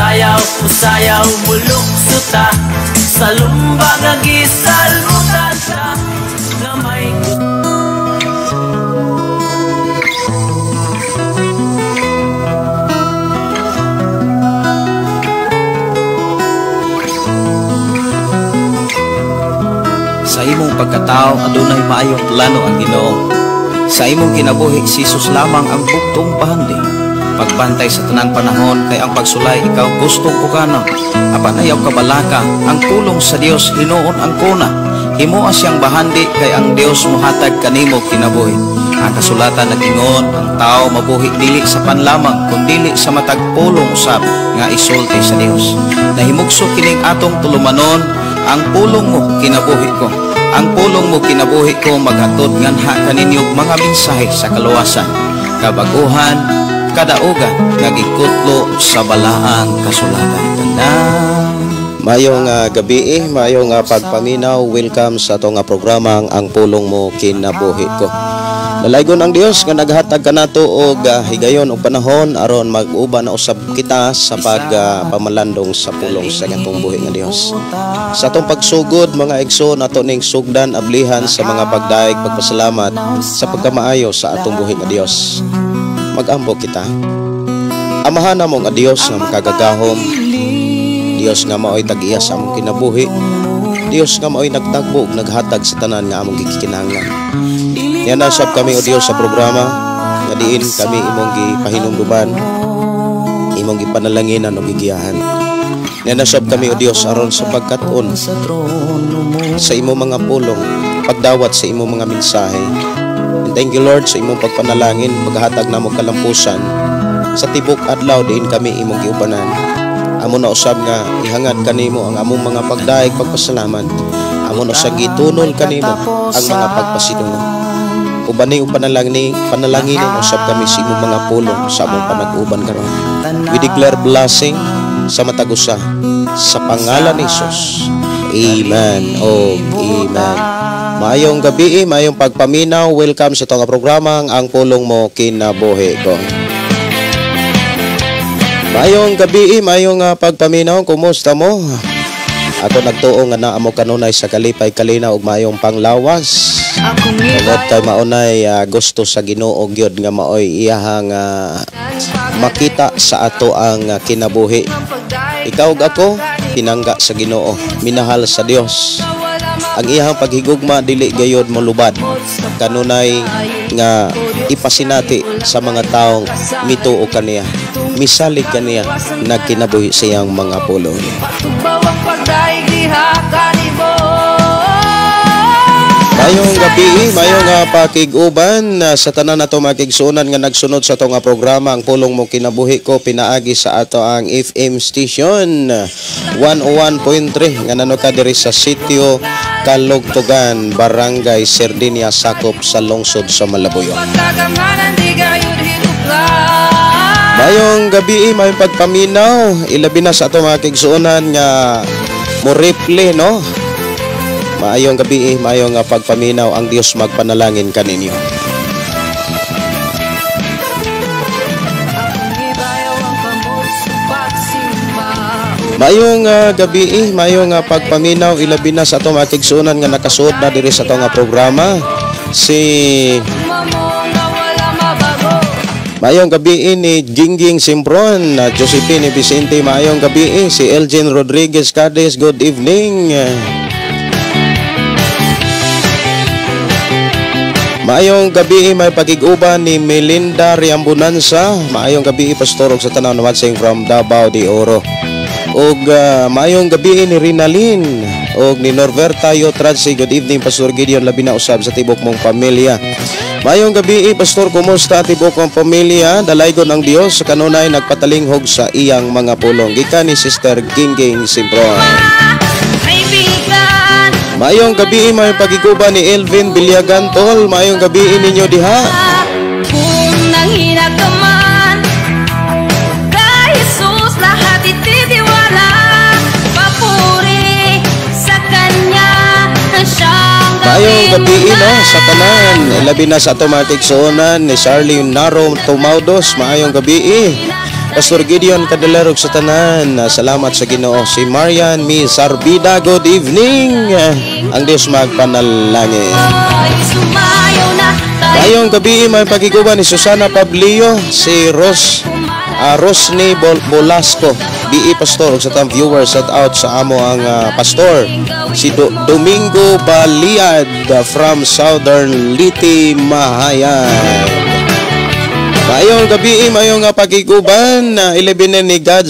Sayaw, sayaw, muluksuta sa lumba nga gisalmutan ta nga may Sa imong pagkatao adunay maayong plano ang Ginoo. Sa imong kinabuhi si Jesus lamang ang bugtong pahandi. Pagbantay sa tanang panahon kay ang pagsulay ikaw gustong pukana. Apan ayaw kabalaka ang pulong sa Dios hinuon ang kuna. Himuha siyang bahandi kay ang Dios mohatag kanimo kinabuhi. Ang kasulatan nagingon ang tao mabuhi dili sa panlamang kundi sa matag pulong usab nga isulti sa Dios. Nahimugso kining atong tulumanon ang pulong mo kinabuhi ko. Ang pulong mo kinabuhi ko maghatod nganha kaninyog mga mensahe sa kaluwasan, kabaguhan, kadaugan nga gikutlo sa balaang kasulatan. Mayong gabi, mayong pagpaminaw. Welcome sa atong programa ang pulong mo kinabuhi ko. Nalaygon ang Dios nga naghatag kanato og higayon og panahon aron mag-uban na usab kita sa pagpamalandong sa pulong sa atong buhi nga Dios. Sa atong pagsugod mga igsoon nato ning sugdan ablihan sa mga pagdaig pagpasalamat sa pagkamaayo sa atong buhi nga Dios. Mag-ambo kita. Amahan namo nga Dios nga makagagahom, Dios nga maoy tag-iya sa among kinabuhi, Dios nga maoy nagtagbo ug naghatag sa tanan nga among gikinahanglan. Yan nasab kami o Dios sa programa nga diin kami imong gipahinumduman, imong gipanalangin o gigiyahan. Yan nasab kami o Dios aron sa pagkat-on sa imong mga pulong, pagdawat sa imong mga mensahe. And thank you Lord sa imong pagpanalangin, paghatag namo kalampusan sa tibok adlaw diin kami imong giubanan. Amo na usab nga ihangad kanimo ang among mga pagdaig pagpasalamat. Amo na usab gitunol kanimo ang mga pagpasidungog. Ubani o panalangin usab kami sa imong mga pulong sa among panag-uban karon. We declare blessing sa matag usa sa pangalan ni Jesus. Amen. Oh, amen. Maayong gabi, maayong pagpaminaw. Welcome sa itong programa ang pulong mo kinabuhi ko. Maayong gabi, maayong pagpaminaw. Kumusta mo? Ako nagtuo nga na amo kanunay sa kalipay kalina ug maayong panglawas. Tungod kay maunay gusto sa Ginoo gyud nga maoy iyahang makita sa ato ang kinabuhi. Ikaw ug ako pinangga sa Ginoo, minahal sa Dios. Ang iyahang paghigugma dili gayud molubad. Kanunay nga ipasinati sa mga taong mituo kaniya, misalig kaniya nagkinabuhi sa iyang mga pulong. Mayong gabi, mayong pakiguban sa tanan nato makigsuonan nga nagsunod sa atong programa ang pulong mo kinabuhi ko pinaagi sa ato ang FM station 101.3 nga nanoka diri sa sitio Kalugtugan, Barangay Sardinia, sakop sa lungsod sa Malabuyo. Mayong gabi, mayong pagpaminaw, ilabi na sa ato makigsuonan nga mo replay no. Maayong gabi, maayong pagpaminaw, ang Dios magpanalangin kaninyo. Maayong gabi, maayong pagpaminaw, ilabi na sa atong makigsuonan nga nakasuod na diri sa atong programa. Maayong gabi ni Gingging Simpron, Josephine Vicente, maayong gabi si Elgin Rodriguez Cades, good evening. Maayong gabi, may pagiguban ni Melinda Riambunanza. Maayong gabi, pastor sa tanaw na watsing from Davao de Oro. Og maayong gabi ni Rinalyn og ni Norberta Yotradsi. Good evening, Pastor Gideon, labi na usab sa tibok mong pamilya. Maayong gabi, Pastor, kumusta tibok mong pamilya? Dalaygon ang Dios sa kanunay nagpatalinghog sa iyang mga pulong. Gikan ni Sister Gingging Simpron. Mayong gabi, may pagiguban ni Elvin Bilyagan Tol. Mayong gabi ninyo diha. Kung nanghinagkaman kay Jesus lahat ititiwala, papuri sa Kanya siyang Mayong gabi no, sa tanan. Labi na sa automatic suonan ni Charlie Naro Tumaudos. Mayong gabi. Pastor Gideon Cadalerog sa tanan. Salamat sa Ginoo. Si Marian Miss Arbida, good evening. Ang Diyos magpanalangin. Sumayaw na tayo. Ngayong gabi may pagiguban ni Susana Pablio, si Rosny Bolasco, BE Pastor ug sa tang viewers, shout out sa amo ang pastor si Domingo Baliad from Southern Liti, Mahayan. Mayong gabi mayong pagiguban 11 ni God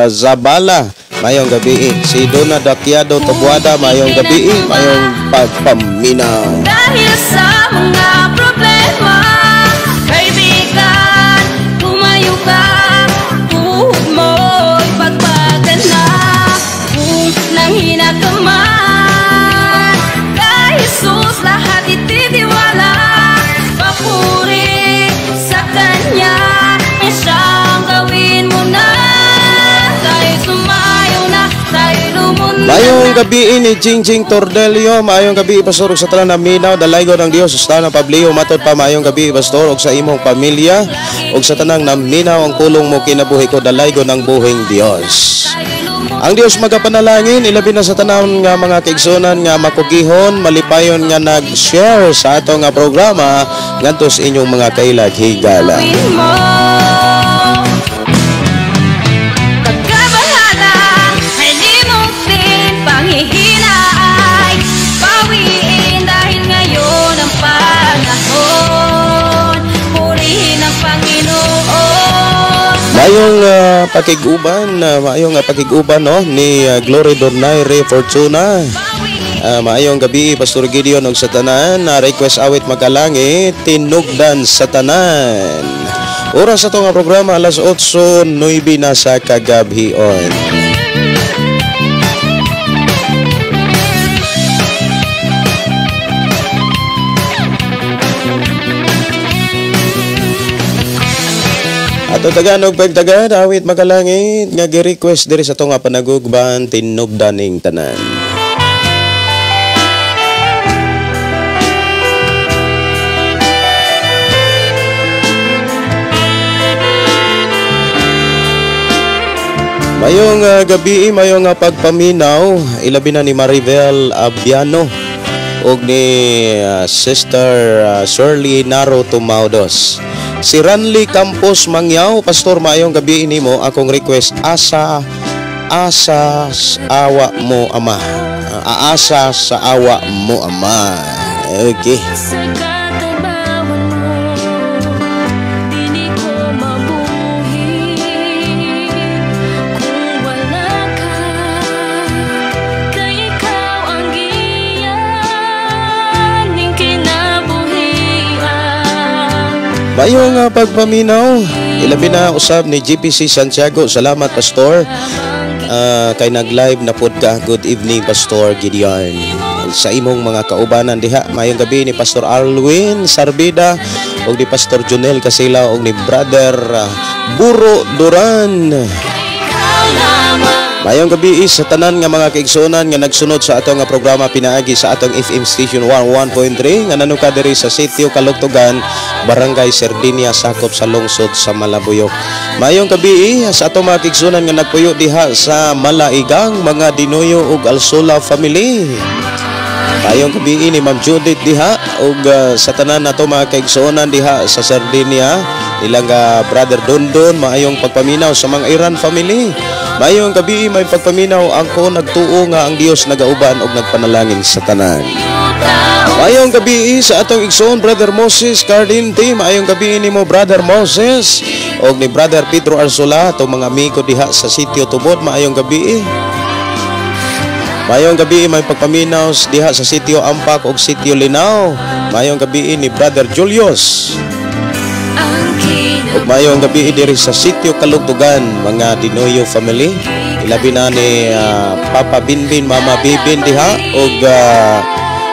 Zabala. Mayong gabi si Dona Daquiado Tabuada. Mayong gabi mayong pagpaminaw. Dahil sa mga problema, kaibigan, tumayo ka. Tuhod mo'y pagpagal na. Kung nanghina ka man, kay Jesus lahat ititiwala. Papuri sa Kanya, siyang gawin mo na. Tayo sumayo na, tayo lumunod. Mayong gabi ni Jingjing Tordelio. Mayong gabi pastor ug sa tanan naminaw. Dalaygon ang Dios Susana Pablio. Matod pa mayong gabi pastor ug sa imong pamilya ug sa tanang naminaw ang pulong mo kinabuhi ko. Dalaygon ang buhing Dios. Ang Dios magapanalangin ilabi na sa tanan nga mga kaigsunan nga makugihon malipayon nga nag-share sa ato nga programa ngadto sa inyong mga kailag higala. Pagkabahala ay limutin, panghihina ay bawiin dahil ngayon ang panahon. Purihin ang Panginoon. Mayong pakiguban no ni Glory Dornaire Fortuna. Maayong gabi Pastor Gideon og sa tanan. Request awit magalangit tinugdan sa tanan. Oras sa nga programa alas 8:09 na sa kagabhion. Ato Tagalog pagtagad awit magalangit nga gi-request diri sa to nga panagugban tinubdaning tanan. Mayong gabi mayong pagpaminaw ilabi na ni Maribel Abiano og ni Sister Shirley Naro Tumaudos. Si Ranly Campos Mangyaw, Pastor mayong gabi nimo akong request asa sa awa mo ama. Aasa sa awa mo ama. Okay. Sa katabawan mo, di ko mabuhi. Kung wala ka, kay ikaw ang giyaning kinabuhian. Mayong pagpaminaw ilabi na usab ni GPC Santiago. Salamat Pastor. Kay nag-live na pod ka. Good evening Pastor Gideon. Sa imong mga kaubanan diha. Mayong gabi ni Pastor Alwin Sarbida og ni Pastor Junel Casila og ni Brother Buro Duran. Mayong gabi sa tanan nga mga kaigsunan nga nagsunod sa ato nga programa pinaagi sa atong FM station 101.3 nga nanuka diri sa Sitio Kalugtugan, Barangay Sardinia, sakop sa lungsod sa Malabuyok. Mayong gabi sa ato mga kaigsunan nga nagpuyo diha sa Malaigang, mga Dinoyo ug Alsola family. Mayong gabi ni Ma'am Judith diha ug sa tanan nato mga kaigsunan diha sa Sardinia, ilang Brother Dondon, maayong pagpaminaw sa mga Iran family. Mayong gabi may pagpaminaw angko nagtuo nga ang Dios nagauban og nagpanalangin sa tanan. Mayong gabi sa atong igsoon Brother Moses Cardinti. Mayong gabi nimo Brother Moses og ni Brother Pedro Arsola, atong mga amigo diha sa Sitio Tubod. Mayong gabi. Mayong gabi may pagpaminaw diha sa Sitio Ampak og Sitio Linao. Mayong gabi ni Brother Julius. Ug mayong gabi diri sa Sitio Kalugtugan, mga Dinoyo family. Ilabi na ni Papa Binbin, Mama Bibin diha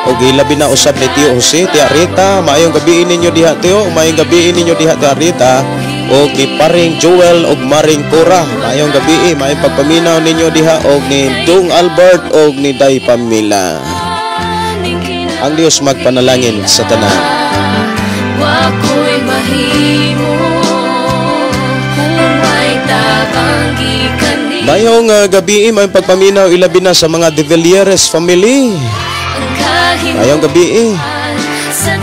og ilabi na usab ni Tio Jose, Tia Rita. Mayong gabi ninyo diha Tio, mayong gabi ninyo diha Tia Rita og ni Paring Joel og Maring Cora. Mayong gabi may pagpaminaw ninyo diha og ni Dong Albert og ni Day Pamila. Ang Dios magpanalangin sa tanan. Wako'y mahimo Mayong gabi, may pagpaminaw ilabi na sa mga De Villieres family. Mayong gabi.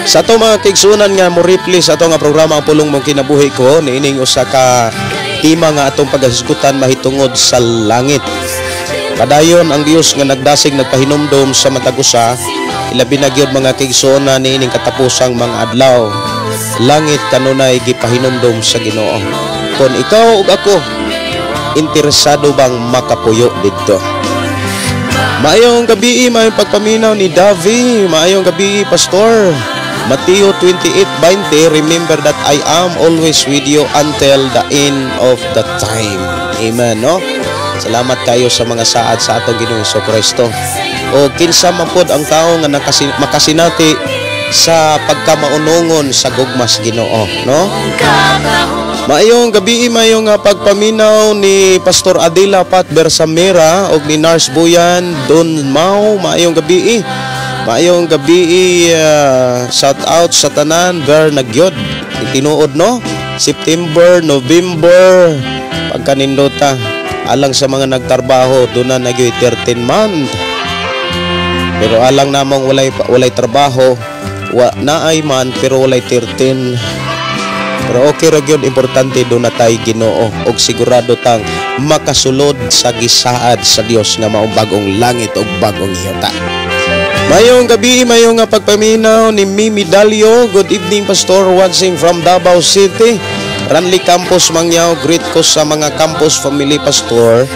Sa to mga kigsunan nga mo replay sa to nga programa ang pulong mong kinabuhi ko niining usa ka tema nga atong paghisgutan mahitungod sa langit. Kadayon ang Dios nga nagdasig nagpahinumdom sa matag usa, ilabi na gyud mga kigsunan niining katapusang mga adlaw. Langit kanunay gipahinumdom sa Ginoo. Kung ikaw ug ako interesado bang makapuyo didto? Maayong gabi, maayong pagpaminaw ni Davi. Maayong gabi, Pastor. Mateo 28:20, remember that I am always with you until the end of the time. Amen, no? Salamat kayo sa mga saad sa atong Ginoong Kristo. O kinsa man pod ang tao nga makasinati sa pagkamaunongon sa gugmas Ginoo, no? Maayong gabi, maayong pagpaminaw ni Pastor Adela Pat Bersamera o ni Nars Buyan Don Mau. Maayong gabi. Maayong gabi, shout out sa tanan ver nagyod tinuod, no? September, November pagkanindota alang sa mga nagtrabaho do na nagyoy 13 month. Pero alang namong walay trabaho, naay man pero walay 13. Pero okay ra gyud, importante do na tay Ginoo og sigurado tang makasulod sa gisaad sa Dios nga mao bagong langit ug bagong yuta. Mayong gabi, mayong pagpaminaw ni Mimi Dalio. Good evening, Pastor, watching from Davao City, Ranli Campus Mangyaw. Greet ko sa mga campus family, Pastor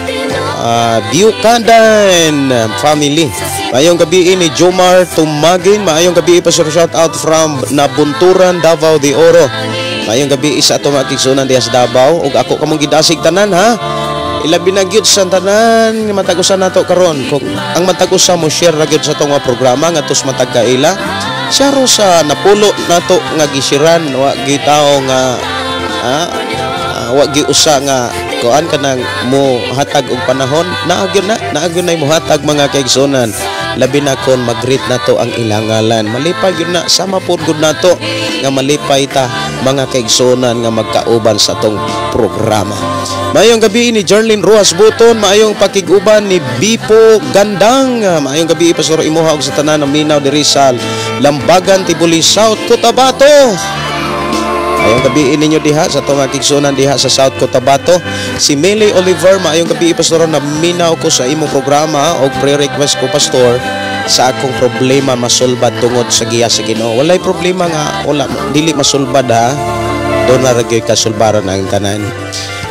Buchanan family. Mayong gabi ni Jomar Tumagin. Mayong gabi, Pastor, shout out from Nabunturan, Davao de Oro. Mayong gabi sa ato mga kigsunan diha sa Davao ug ako kamong gidasig tanan, ha. Ilabi na gyud sa tanan nga matagusan nato karon. Kung ang matagusan mo share ra gyud sa tong programa nga tus matagkaila. Siya ro sa napulo nato nga gisiran wa gyud tao nga wa gyud usa nga kuan kanang mo hatag og panahon. Naagyon na mo hatag mga kaigsunan. Labi na kon mag-greet nato ang ilangalan. Malipay gyud na sama pod gud nato nga malipay ta mga kaigsunan nga magkauban sa tong programa. Maayong gabi ni Jarlene Ruas Buton. Maayong pakiguban ni Bipo Gandang. Maayong gabi, Pastor, imuha og sa tanan ng minaw diri sa Lambagan, Tibuli, South Cotabato. Maayong gabi ninyo diha sa tong kigsunan diha sa South Cotabato. Si Meli Oliver, maayong gabi, Pastor, na minaw ko sa imong programa og pre-request ko, Pastor, sa akong problema masulbad tungod sa giya sa Ginoo. Walay problema nga wala dili masulbad, ha. Doon na ragyoy kasulbaran ang tanan.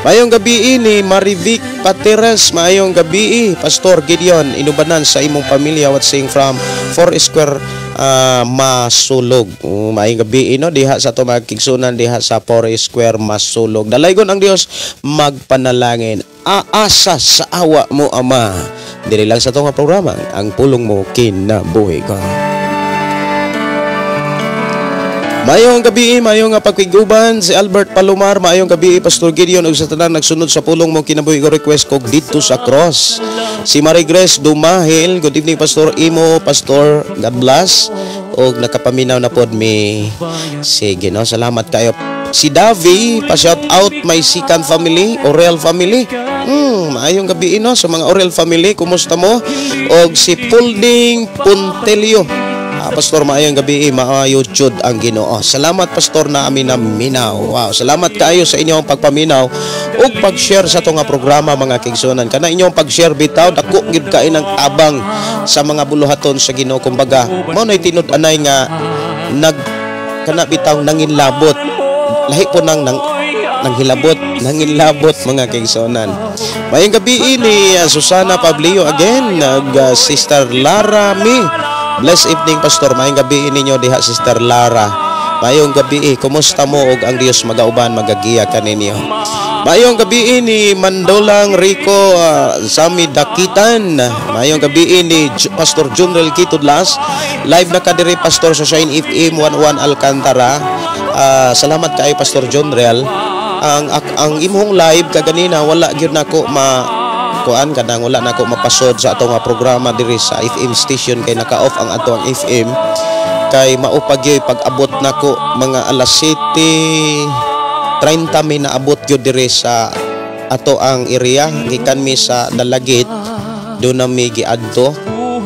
Maayong gabi ni Marivic Pateres. Maayong gabi, Pastor Gideon Inubanan, sa imong pamilya watching from Foursquare Masulog. Maayong gabi no diha sa tumag kigsunan diha sa Foursquare Masulog. Dalaygon ang Dios magpanalangin. Aasa sa awa mo, Ama. Dili lang sa tong programa ang pulong mo kinabuhi ko. Mayong gabi, mayong pagkiguban si Albert Palomar. Mayong gabi, Pastor Gideon ug sa tanan nagsunod sa pulong mong kinabuhi ko request ko dito sa cross. Si Marie Grace Dumahil, good evening, Pastor Imo, Pastor, God bless. Og nakapaminaw na pod mi. Sige, no, salamat kayo. Si Davi, pa-shout out my second family, Orel family. Mayong gabi no sa mga Orel family, kumusta mo? Og si Pulding Puntelio. Pastor, maayong gabi, maayo jud ang Ginoo. Salamat, Pastor, na amin na minaw. Wow, salamat kaayo sa inyong pagpaminaw ug pag-share sa itong programa, mga kigsunan. Kana inyong pag-share bitaw, dako gid kaay ng abang sa mga buluhaton sa Ginoo. Kumbaga, mao nay tinud-anay nga kana bitaw nanginlabot. Lahi po nang nanginlabot mga kigsunan. Maayong gabi ni Susana Pablio again, Sister Lara Mi. Blessed evening, Pastor. Mayong gabi ninyo diha, Sister Lara. Mayong gabi, kumusta mo og ang Dios magauban magagiya kaninyo. Mayong gabi ni Mandolang Rico Sami Dakitan. Mayong gabi ni Pastor Junrel Kitudlas. Live na kadiri, Pastor, sa Shine FM 11 Alcantara. Salamat kay Pastor Junrel. Ang imong live kaganina wala gyud nako kuan kadang wala na ako mapasod sa atong programa diri sa FM station kay naka-off ang atong FM kay maupagyoy pag-abot nako mga alas 7:30 may naabot gyud diri sa ato ang area gikan mi sa Dalagit do na mi giadto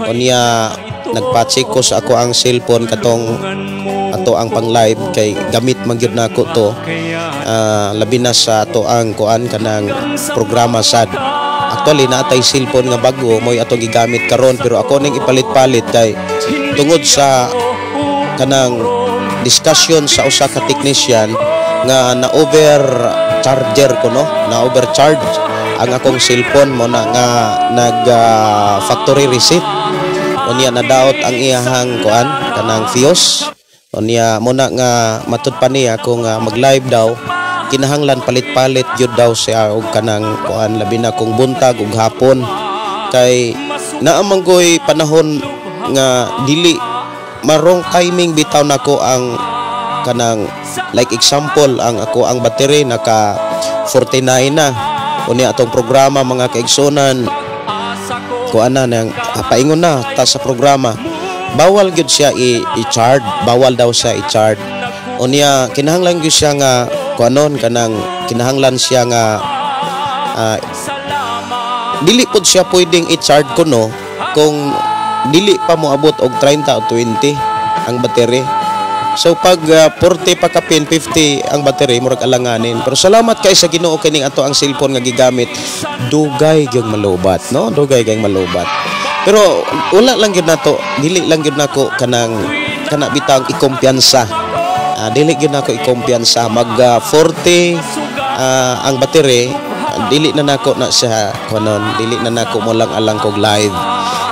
unya nagpa-check ko sa ako ang cellphone katong ato ang pang live kay gamit man gyud nako to labi na sa ato ang kuan kanang programa sad. Actually naatay cellphone nga bago moy ato gigamit karon pero ako ning ipalit-palit kay tungod sa kanang discussion sa usa ka technician nga na over charger ko no, na overcharge ang akong cellphone mo na nga nag factory reset unya nadaot ang iyahang kuan kanang fuse unya mo na nga matud pa niya ako nga mag live daw kinahanglan palit-palit gyud daw siya og kanang kuan labi na kung buntag ug hapon kay naa manggoy panahon nga dili marong timing bitaw nako ang kanang like example ang ako ang battery naka 49 na unya atong programa mga kaigsonan kuan na nang paingon na ta sa programa bawal gyud siya i-charge bawal daw siya i-charge unya kinahanglan gyud siya nga kuanon kanang kinahanglan siya nga dili pud siya pwedeng i-charge kuno kung dili pa mo abot og 30 o 20 ang battery. So pag 40 pa ka pin 50 ang battery murag alanganin. Pero salamat kay sa Ginoo kining ato ang cellphone nga gigamit dugay gyud malubat no, dugay gyud malubat. Pero wala lang gyud nato, dili lang gyud nako kana bitang ikumpiyansa. Dili gyud nako ikumpiyansa mag 40 ang battery dili na nako na siya kunon, dili na nako mo lang alang kog live.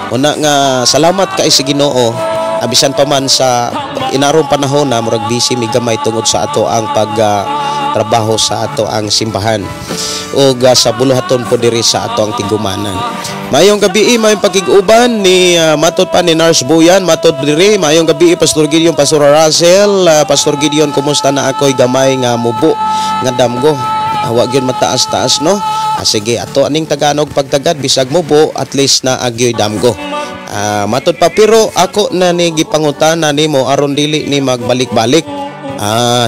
Una nga salamat kay sa Ginoo abisan pa man sa inarong panahon na murag busy mi gamay tungod sa ato ang pag trabaho sa ato ang simbahan ug sa buluhaton po diri sa ato ang tigumanan. Mayong gabi mayong pakig-uban ni matud pa ni Nars Buyan matud diri mayong gabi Pastor Gideon, Pastor Russell, Pastor Gideon kumusta na ako'y gamay nga mubo nga damgo. Wa gyud mataas-taas no. Sige ato aning Tagalog pagtagad bisag mubo at least na agyoy damgo. Matud pa pero ako na ni gipangutana nimo aron dili ni magbalik-balik.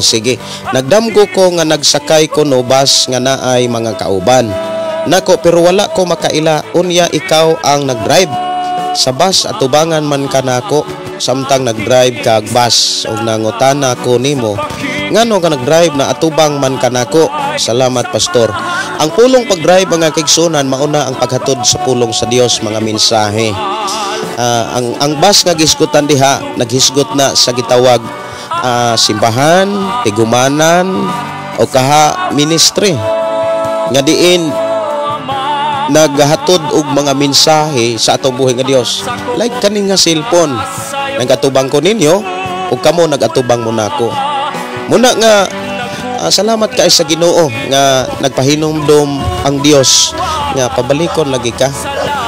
Sige. Nagdamgo ko nga nagsakay ko no bus nga naay mga kauban. Nako pero wala ko makaila unya ikaw ang nagdrive sa bus atubangan man kanako samtang nagdrive kag bus ug nangutana ko nimo ngano ka nagdrive na atubang man kanako. Salamat pastor. Ang pulong pagdrive mga kaigsunan mauna ang paghatod sa pulong sa Dios mga mensahe. Ang bus nga gisgutan diha naghisgot na sa gitawag simbahan, tigumanan o kaha ministry nga diin naghatod og mga mensahe sa atong buhay nga Dios. Like kaning nga cellphone nagatubang ko ninyo ug kamo nagatubang mo nako. Muna nga salamat kay sa Ginoo nga nagpahinumdom ang Dios nga pabalikon lagi ka.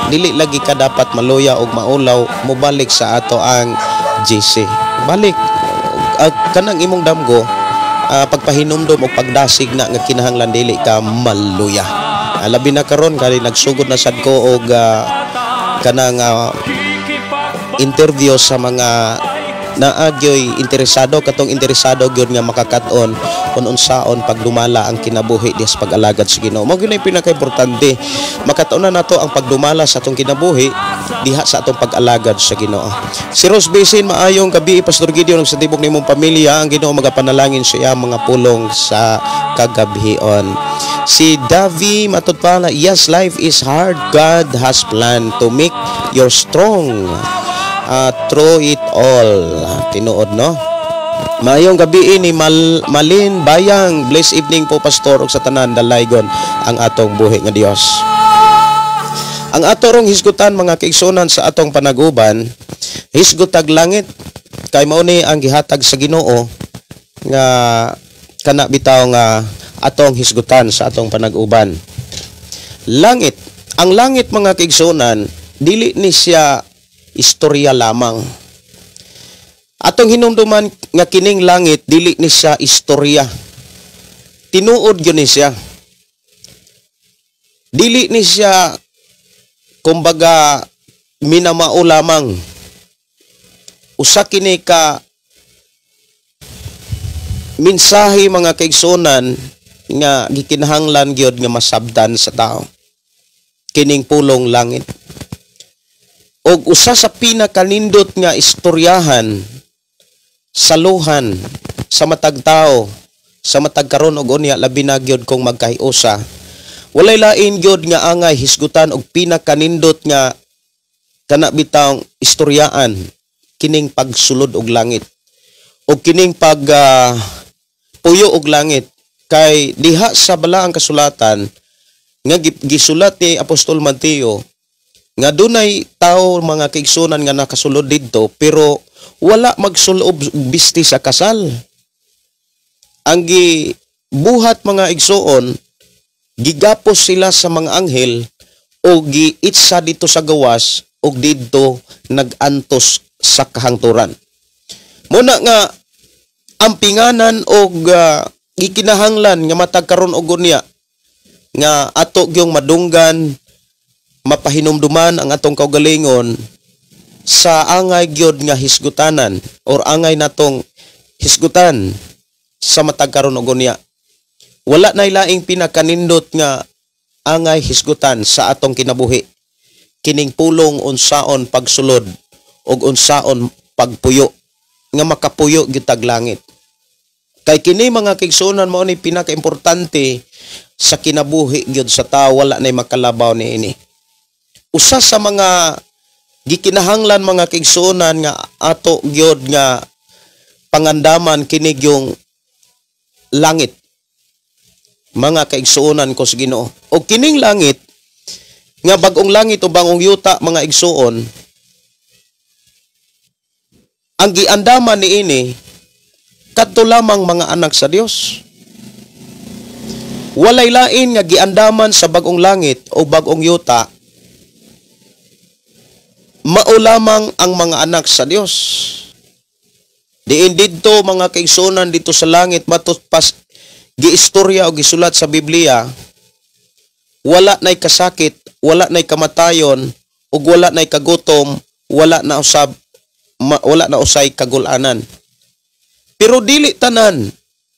Dili lagi ka dapat maluya og maulaw mobalik sa ato ang GC. Balik kanang imong damgo pagpahinumdom og pagdasig na nga kinahanglan dili ka maluya. Labi na karon kay nagsugod na sad ko og kanang interview sa mga naagyoy interesado katong interesado gyud nga makakat-on kung unsaon pagdumala ang kinabuhi dias pag-alagad sa Ginoo. Mao gyud pinaka-importante makat-on na nato ang pagdumala sa atong kinabuhi diha sa atong pag-alagad sa Ginoo. Si Rose Basin maayong gabi Pastor Gideon sa tibok nimong pamilya ang Ginoo magapanalangin sa iya mga pulong sa kagabhion. Si Davi matud pala yes life is hard God has planned to make you strong through it all. Tinuod no. Mayong gabi ni Malin Bayang. Blessed evening po pastor ug sa tanan dalaygon ang atong buhi nga Dios. Ang ato rong hisgutan mga kaigsunan sa atong panaguban, hisgutag langit kay mao ni ang gihatag sa Ginoo nga kana bitaw nga atong hisgutan sa atong panaguban. Langit, ang langit mga kaigsunan dili ni siya istorya lamang. Atong hinumduman nga kining langit dili ni siya istorya. Tinuod gyud ni siya. Dili ni siya kumbaga minamao lamang. Usa kini ka mensahe mga kaigsunan nga gikinahanglan gyud nga masabdan sa tao. Kining pulong langit. Og usa sa pinakanindot nga istoryahan, saluhan sa matag tao, sa matag karon og unya labi na gyud kung magkahiusa. Walay lain gyud nga angay hisgutan og pinakanindot nga kana bitawng istoryaan kining pagsulod og langit. Og kining pag puyo og langit kay diha sa balaang kasulatan nga gisulat ni Apostol Mateo nga dunay tao mga kaigsunan nga nakasulod didto pero wala magsulob bisti sa kasal. Ang gibuhat mga igsuon, gigapos sila sa mga anghel o giitsa dito sa gawas o didto nagantos sa kahangturan. Muna nga ang pinganan o gikinahanglan nga matag karon og unya nga ato gyung madunggan mapahinumduman ang atong kaugalingon sa angay gyud nga hisgutanan or angay natong hisgutan sa matag karon og unya. Wala nay laing pinakanindot nga angay hisgutan sa atong kinabuhi. Kining pulong unsaon pagsulod ug unsaon pagpuyo nga makapuyo gyud tag langit. Kay kini mga kaigsunan mao ni pinakaimportante sa kinabuhi gyud sa tao, wala nay makalabaw niini. Usa sa mga gikinahanglan mga kaigsunan nga ato gyud nga pangandaman kini yung langit. Mga kaigsuonan ko sa Ginoo. O kining langit nga bag-ong langit o bangong yuta mga igsuon, ang giandaman niini kadto lamang mga anak sa Dios. Walay lain nga giandaman sa bag-ong langit o bag-ong yuta mao lamang ang mga anak sa Dios. Diin didto mga kaigsuonan dito sa langit matutpas giistorya o gisulat sa Biblia, wala nay kasakit, wala nay kamatayon, ug wala nay kagutom, wala na usay kagulanan. Pero dili tanan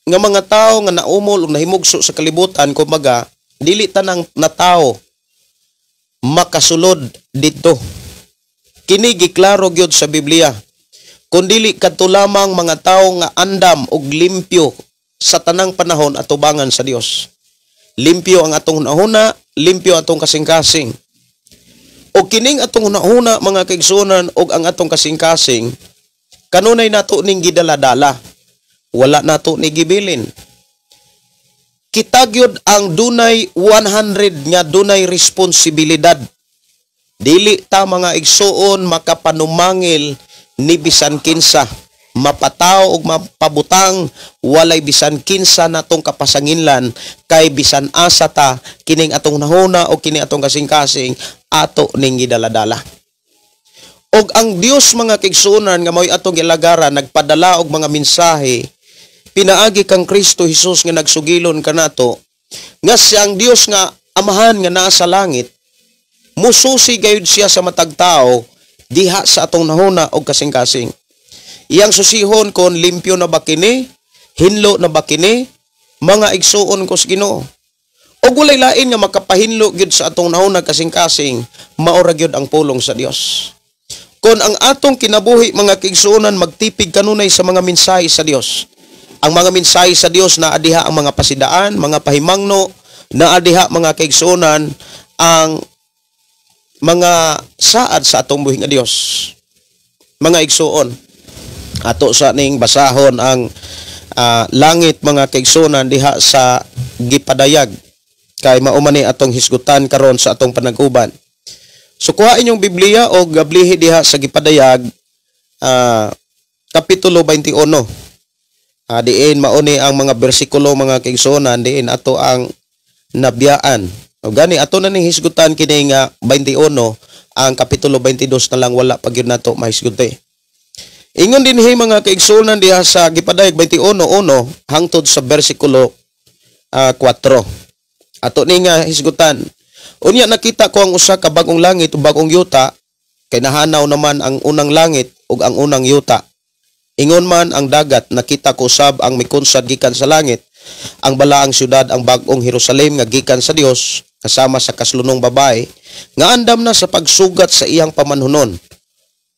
nga mga tao nga naumol o nahimugso sa kalibutan, kumbaga, dili tanang na tao makasulod dito. Kini giklaro gyud sa Biblia. Kung dili kadto lamang mga tao nga andam og limpyo sa tanang panahon at tubangan sa Dios. Limpyo ang atong hunahuna, limpyo atong kasing-kasing. O kining atong hunahuna mga kaigsunan og ang atong kasing-kasing, kanunay nato ning gidala-dala. Wala nato ni gibilin. Kita gyud ang dunay 100 nga dunay responsibilidad. Dili ta mga igsuon makapanumangil ni bisan kinsa. Mapatao og mapabutang walay bisan kinsa natong kapasanginlan kay bisan asa ta kining atong nahuna o kini atong kasing-kasing ato ning gidaladala. Og ang Dios mga kaigsuonan nga mao'y atong gilagaran nagpadala og mga mensahe pinaagi kang Kristo Jesus nga nagsugilon kanato nga siyang Dios nga amahan nga naa sa langit mususi gayud siya sa matag tao diha sa atong nahuna og kasing-kasing. Iyang susihon kon limpyo na ba kini, hinlo na ba kini, mga igsuon ko sa Ginoo. O gulay lain nga makapahinlo gyud sa atong nahuna kasing-kasing, maora gyud ang pulong sa Dios. Kon ang atong kinabuhi mga kaigsuonan magtipig kanunay sa mga mensahe sa Dios. Ang mga mensahe sa Dios na adiha ang mga pasidaan, mga pahimangno, na adiha mga kaigsuonan ang mga saad sa atong buhi nga Dios. Mga igsuon, ato sa ning basahon ang langit mga kaigsuonan diha sa gipadayag kay mao man ni atong hisgutan karon sa atong panag-uban. So kuhain yung Biblia o gablihi diha sa gipadayag kapitulo 21. Diin mao ni ang mga bersikulo mga kaigsuonan, diin ato ang nabiyaan. O gani ato na ning hisgutan kini nga 21, ang kapitulo 22 na lang wala pa gyud nato mahisguti. Ingon din mga kaigsuonan diha sa gipadayag 21:1 hangtod sa bersikulo 4. Ato ni nga hisgutan. Unya nakita ko ang usa ka bag-ong langit ug bag-ong yuta kay nahanaw naman ang unang langit ug ang unang yuta. Ingon man ang dagat nakita ko usab ang mikunsad gikan sa langit ang balaang syudad, ang bag-ong Jerusalem nga gikan sa Dios kasama sa kaslunong babae nga andam na sa pagsugat sa iyang pamanhunon.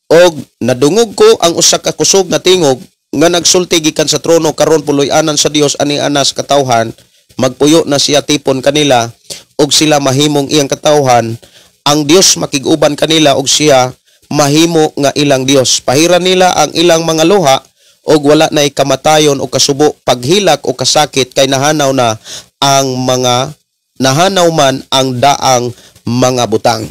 Og nadungog ko ang usa ka kusog na tingog nga nagsulti gikan sa trono karon puloy-anan sa Dios ani ana sa katawhan, magpuyo na siya tipon kanila og sila mahimong iyang katawhan. Ang Dios makig-uban kanila og siya mahimo nga ilang Dios. Pahiran nila ang ilang mga luha og wala na kamatayon o kasubo, paghilak o kasakit kay nahanaw na ang mga nahanaw man ang daang mga butang.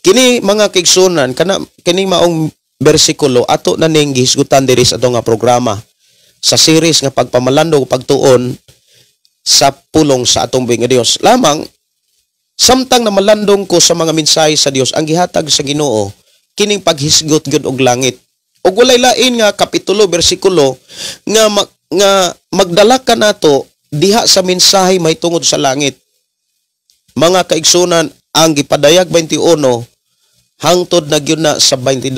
Kini mga kigsunan kini maong bersikulo ato na ning gihisgutan diri sa atong nga programa sa series nga pagpamalandong pagtuon sa pulong sa atong buhing nga Dios. Lamang samtang na malandong ko sa mga mensahe sa Dios ang gihatag sa Ginoo kining paghisgot gyud og langit. Og walay lain nga kapitulo bersikulo nga magdala ka nato diha sa mensahe may tungod sa langit. Mga kaigsunan, ang gipadayag 21 hangtod na gyud na sa 22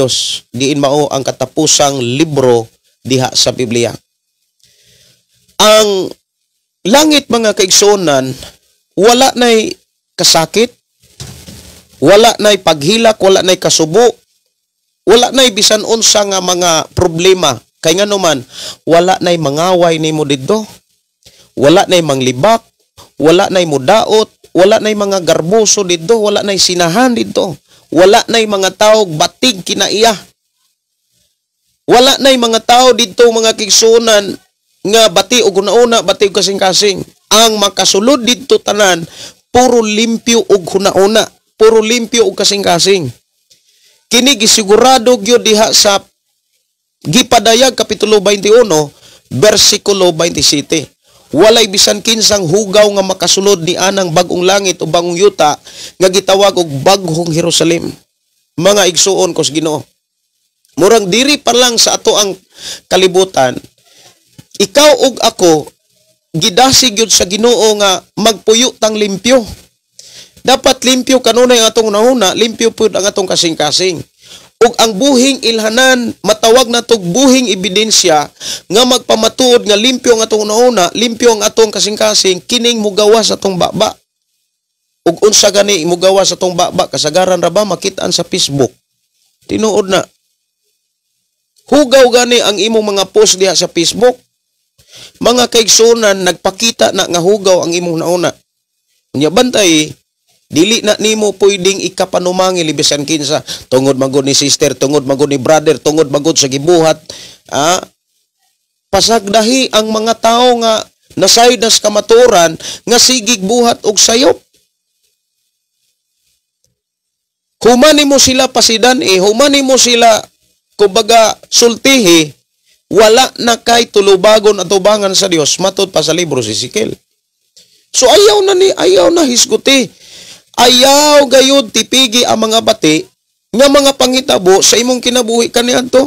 diin mao ang katapusang libro diha sa Biblia. Ang langit mga kaigsunan, wala nay kasakit, wala nay paghilak, wala nay kasubo, wala nay bisan unsa nga mga problema. Kay ngano man, wala nay mangaway nimo didto, wala nay manglibak, wala nay mudaot, wala nay mga garboso didto, wala nay sinahan didto, wala nay mga tawo batig kinaiya, wala nay mga tawo didto mga kigsunan nga bati og una-una, bati og kasing-kasing. Ang makasulod didto tanan puro limpyo og hunauna, puro limpyo og kasing-kasing. Kini gisigurado gyud diha sa gipadayag kapitulo 21 bersikulo 27. Walay bisan kinsang hugaw nga makasulod ni anang bag-ong langit o bagong yuta nga gitawag og bag-ong Jerusalem. Mga igsuon ko sa Ginoo, murang diri pa lang sa ato ang kalibutan, ikaw ug ako gidasig gyud sa Ginoo nga magpuyo tang limpyo. Dapat limpyo kanunay ang atong nahuna, limpyo pud ang atong kasing-kasing. Ug ang buhing ilhanan, matawag na tog buhing ebidensya nga magpamatuod nga limpyo ang atong nahuna, limpyo ang atong kasing-kasing, kining mugawas sa atong baba. Ug unsa gani mugawas sa atong baba, kasagaran ra ba makitaan sa Facebook? Tinuod na. Hugaw gani ang imong mga post diha sa Facebook. Mga kaigsunan, nagpakita na nga hugaw ang imong nauna. Unya bantay, dili na nimo pwedeng ikapanumangil bisan kinsa, tungod magod ni sister, tungod magod ni brother, tungod magod sa gibuhat. Pasagdahi ang mga tao nga nasayod na sa kamaturan nga sigig buhat og sayop. Humani mo sila pasidan humani mo sila kumbaga sultihi, wala na kay tulubagon at tubangan sa Dios matud pa sa libro si Ezekiel. So ayaw na hisguti. Ayaw gayud tipigi ang mga bati nga mga pangitabo sa imong kinabuhi kaniadto.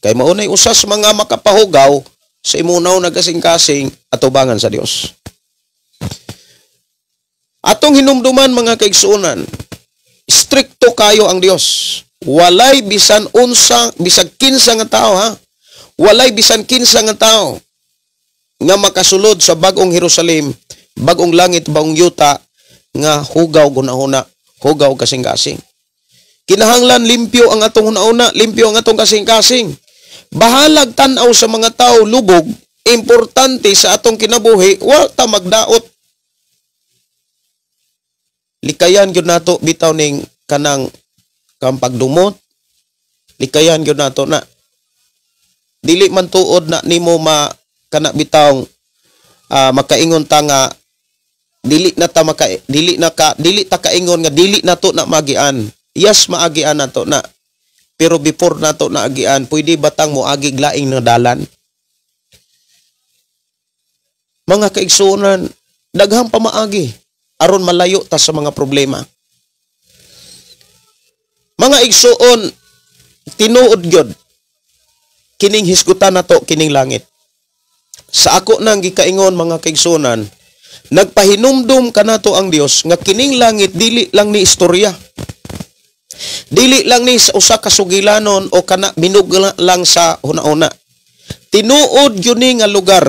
Kay maunay usas mga makapahugaw sa imunaw na kasing-kasing at tubangan sa Dios. Atong hinumduman mga kaigsunan, strikto kayo ang Dios. Walay bisan unsa, bisag kinsa nga tao walay bisan kinsa nga tao nga makasulod sa bag-ong Jerusalem, bag-ong langit, bagong yuta nga hugaw gunahuna, hugaw kasing-kasing. Kinahanglan limpyo ang atong hunauna, limpyo ang atong kasing-kasing. Bahalag tan-aw sa mga tao lubog, importante sa atong kinabuhi, wa ta magdaot. Likayan gyud nato bitaw ning kanang pagdumot. Likayan gyud nato na dili man tuod na nimo kana bitawng makaingon ta nga dili ta kaingon nga dili nato na magian. Yes, maagian nato na. Pero before nato na agian, pwede batang mo agig laing na dalan. Mga kaigsunan, daghang pamaagi aron malayo ta sa mga problema. Mga igsuon, tinuod gyud kining hisgutan nato kining langit. Sa ako nang gikaingon mga kaigsunan, nagpahinumdum kanato ang Dios nga kining langit dili lang ni istorya. Dili lang ni sa usa ka sugilanon o kana binug lang sa huna-una. Tinuod gyud ni nga lugar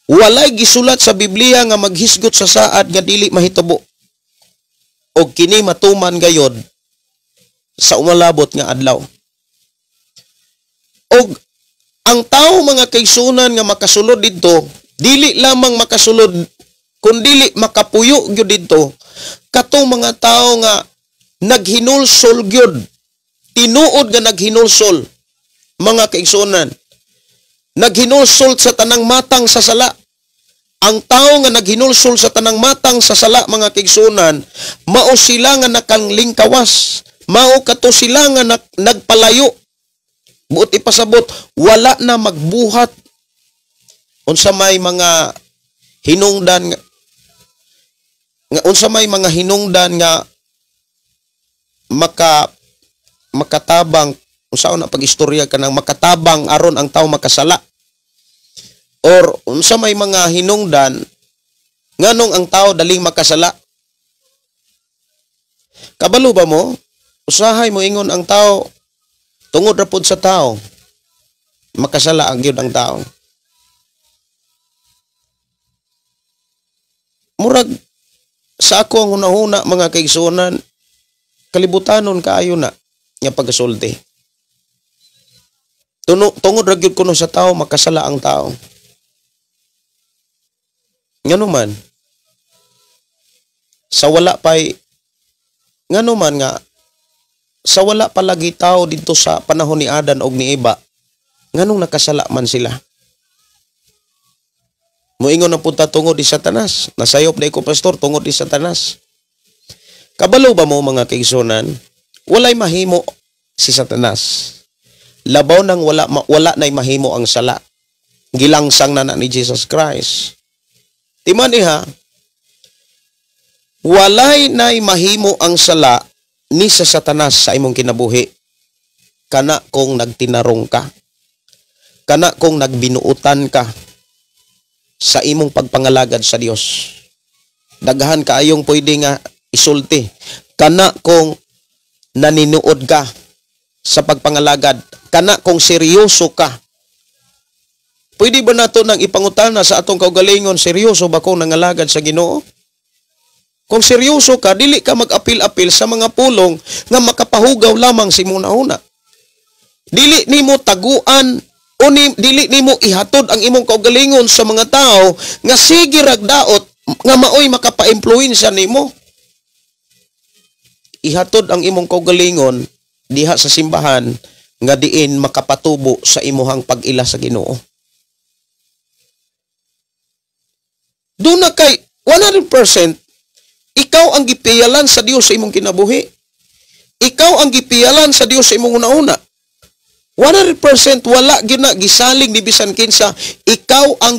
Walay gisulat sa Biblia nga maghisgot sa saad nga dili mahitabo. Og kini matuman gayod sa umalabot nga adlaw. Og ang tao mga kaigsunan nga makasulod didto, dili lamang makasulod kundi makapuyo gyud didto katong mga tao nga naghinulsol gyud. Tinuod nga naghinulsol mga kaigsunan. Naghinulsol sa tanang matang sa sala. Ang tao nga naghinulsol sa tanang matang sa sala mga kaigsunan, mao sila nga nakanglingkawas, mao kato sila nga nagpalayo. Buot ipasabot, wala na magbuhat. Unsa may mga hinungdan nga unsa may mga hinungdan nga makatabang, unsa na pag-istorya kanang makatabang aron ang tao makasala. Or unsa may mga hinungdan nganong ang tao daling makasala. Kabalo ba mo? Usahay mo ingon ang tao tungod ra pud sa tao makasala ang gyud ang tao. Murag sa ako ang hunahuna mga kaigsunan, kalibutanon kaayo na nga pagasulti. Tungod ra gyud kuno sa tao makasala ang tao. Ngano man sa wala pay ngano man nga sa wala palagi tao dito sa panahon ni Adan og ni Eva, nganong nakasala man sila. Moingon na punta tungod di Satanas. Nasayop na ko pastor tungod di Satanas. Kabalo ba mo mga kaigsunan? Walay mahimo si Satanas. Labaw nang wala nay mahimo ang sala. Gilangsang na ni Jesus Christ. Timan iha, walay nay mahimo ang sala ni sa Satanas sa imong kinabuhi. Kana kung nagtinarong ka. Kana kung nagbinuutan ka sa imong pagpangalagad sa Dios. Daghan kaayong pwede nga isulti. Kana kung naninuod ka sa pagpangalagad. Kana kung seryoso ka. Pwede ba nato nang ipangutana sa atong kaugalingon, seryoso ba kung nangalagad sa Ginoo? Kung seryoso ka, dili ka mag-apil-apil sa mga pulong nga makapahugaw lamang si muna-una. Dili nimo taguan o dili nimo ihatod ang imong kaugalingon sa mga tao nga sige ragdaot nga maoy makapa-impluwensya nimo. Ihatod ang imong kaugalingon diha sa simbahan nga diin makapatubo sa imuhang pag-ila sa Ginoo. Doon na kay 100% ikaw ang gipiyalan sa Dios sa imong kinabuhi. Ikaw ang gipiyalan sa Dios sa imong una-una. 100% wala gyud na gisalig ni bisan kinsa, ikaw ang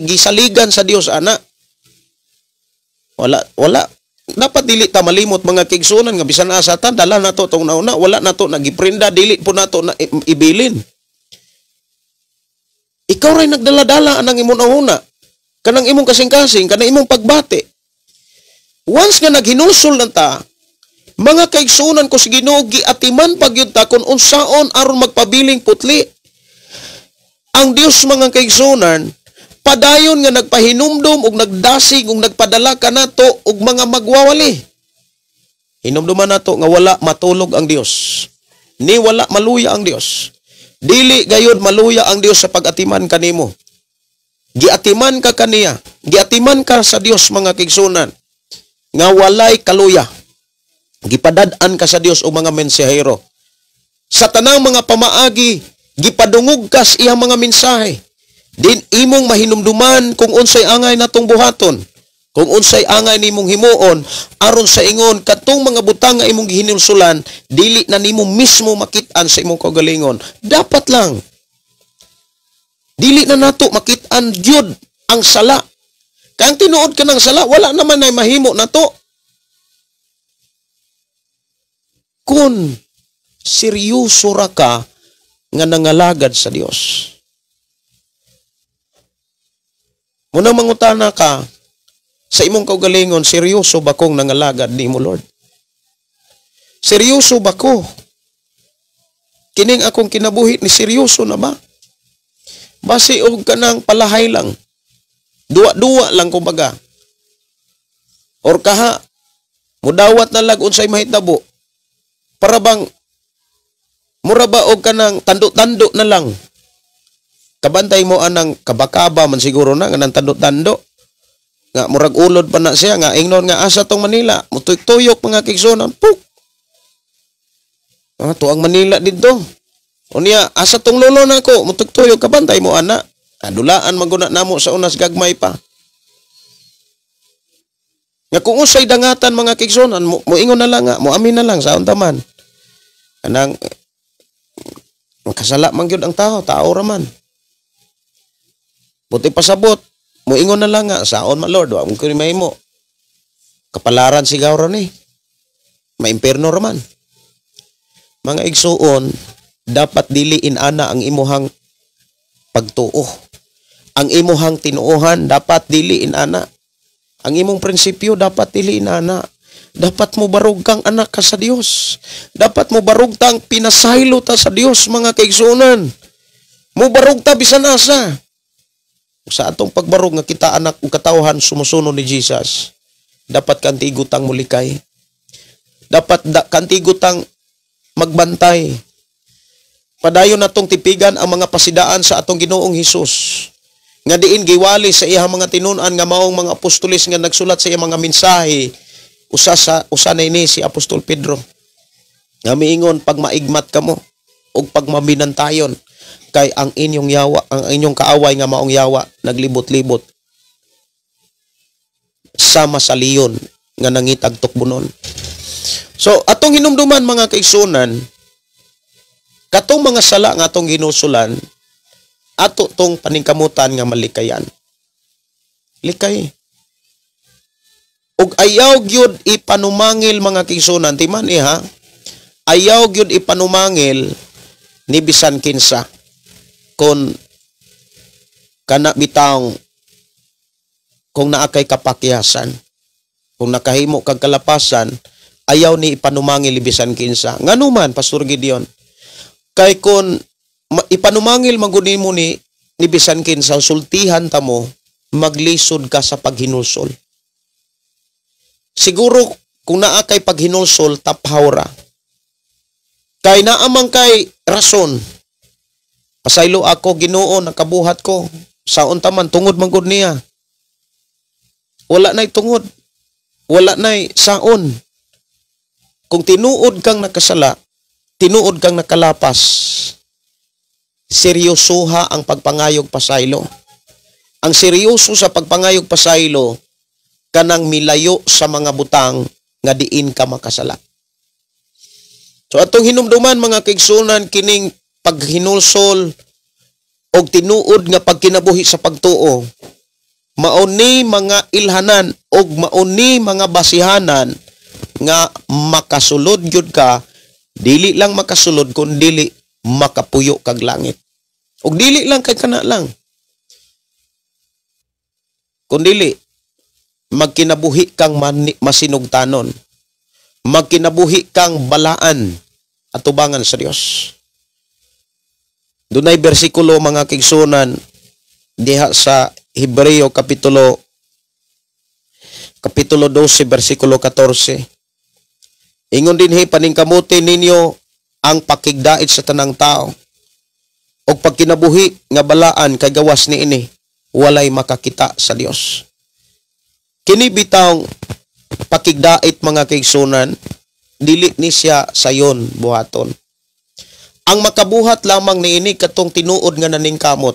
gisaligan sa Dios ana. Wala. Dapat dili ta malimot mga kaigsunan nga bisan asa ta dala nato tong nauna, wala nato nagiprinda, dili po nato na ibilin. Ikaw ray nagdala-dala anang imong una. Kanang imong kasing-kasing, kanang imong pagbati. Once nga naghinulsol na ta, mga kaigsunan ko si Ginoo giatiman pagyud ta kung unsaon aron magpabiling putli. Ang Dios mga kaigsunan, padayon nga nagpahinumdum og nagdasig og nagpadala kanato og mga magwawali. Hinumduman nato nga wala matulog ang Dios. Ni wala maluya ang Dios. Dili gayud maluya ang Dios sa pag-atiman kanimo. Giatiman ka kaniya. Giatiman ka sa Dios mga kaigsunan. Nga walay kaluya. Gipadad-an ka sa Dios o mga mensahero. Sa tanang mga pamaagi, gipadungog ka sa iyang mga mensahe. Din imong mahinumduman kung unsay angay natong buhaton. Kung unsay angay nimong himuon, aron sa ingon, katong mga butang nga imong gihinulsulan, dili na nimo mismo makit-an sa imong kaugalingon. Dapat lang. Dili na nato makit-an gyud ang sala. Kaya ang tinuod ka ng sala, wala naman ay mahimo na to. Kung seryoso ra ka nga nangalagad sa Dios. Munang mangutana ka sa imong kaugalingon, seryoso ba kong nangalagad nimo Lord? Seryoso ba ko? Kining akong kinabuhi ni seryoso na ba? Base og kanang palahay lang. Duwa-duwa lang kumbaga. Or kaha, mudawat na lag unsay mahitabo. Para bang mura ba og kanang tando-tando na lang. Kabantay mo anang kabakaba man siguro na nga nang tando-tando. Nga murag ulod pa na siya nga ingnon nga asa tong Manila. Mutuyok mga kigsunan. Puk. Tuang Manila dito. Unya asa tong lolo nako mutuyok kabantay mo ana. Adulaan maguna namo sa unas gagmay pa. Nga kung usay dangatan mga kigsunan, moingon na lang nga, moamin na lang sa untaman. Kanang kasala man gyud ang tao raman. Buti pasabot, moingon na lang nga, saon man Lord, wa mo kini mahimo. Kapalaran sigaw ra ni. Maimperno raman. Mga igsuon, dapat diliin ana ang imuhang pagtuo. Ang imuhang tinuohan dapat diliin ana. Ang imong prinsipyo dapat diliin ana. Dapat mo barugtang anak ka sa Dios. Dapat mo barugtang pinasaylo ta sa Dios mga kaigsuonan. Mo barugta bisan asa. Sa atong pagbarog nga kita anak ug katawhan sumusunod ni Jesus. Dapat kantigutang mulikay. Dapat kantigutang magbantay. Padayon natong tipigan ang mga pasidaan sa atong Ginoong Hesus. Nga diin giwali sa iyang mga tinunan nga maong mga apostolis nga nagsulat sa iyang mga mensahe. Usa na ini si Apostol Pedro. Nga miingon pag maigmat kamo ug pag maminantayon kay ang inyong kaaway nga maong yawa naglibot-libot sama sa leon nga nangitag tukbunon. So atong hinumduman mga kaigsunan, katong mga sala nga atong ginusulan, ato tong paningkamutan nga malikayan. Likay. Ug ayaw gyud ipanumangil mga kaigsunan, timan ha. Ayaw gyud ipanumangil ni bisan kinsa kon kana bitawng kung naa kay kapakyasan, kung nakahimo kag kalapasan, ayaw ni ipanumangil ni bisan kinsa. Nganuman Pastor Gideon, kay kun ipanumangil maguni mo ni bisan kinsa, sultihan ta mo, maglisod ka sa paghinulsol. Siguro kung naa kay paghinulsol, taphawra. Kay naamang kay rason. Pasaylo ako Ginoo, nakabuhat ko. Saon taman tungod man gud niya. Wala na'y tungod. Wala na'y saon. Kung tinuod kang nakasala, tinuod kang nakalapas, seryosoha ang pagpangayog pasaylo. Ang seryoso sa pagpangayog pasaylo, kanang milayo sa mga butang nga diin ka makasala. So atong hinumduman mga kaigsunan, kining paghinulsol o tinuod nga pagkinabuhi sa pagtuo, mauni mga ilhanan o mauni mga basihanan nga makasulod gyud ka, dili lang makasulod kun dili makapuyo kag langit. Og dili lang kay kana lang, kun dili magkinabuhi kang masinugtanon, magkinabuhi kang balaan at tubangan sa Dios. Dunay bersikulo mga kaigsunan diha sa Hebreo kapitulo 12 bersikulo 14. Ingon dinhi paningkamuti ninyo ang pakigdait sa tanang tao og pagkinabuhi nga balaan kay gawas niini walay makakita sa Dios. Kini bitawng pakigdait mga kaigsunan, dili ni siya sayon buhaton. Ang makabuhat lamang niini katong tinuod nga naningkamot.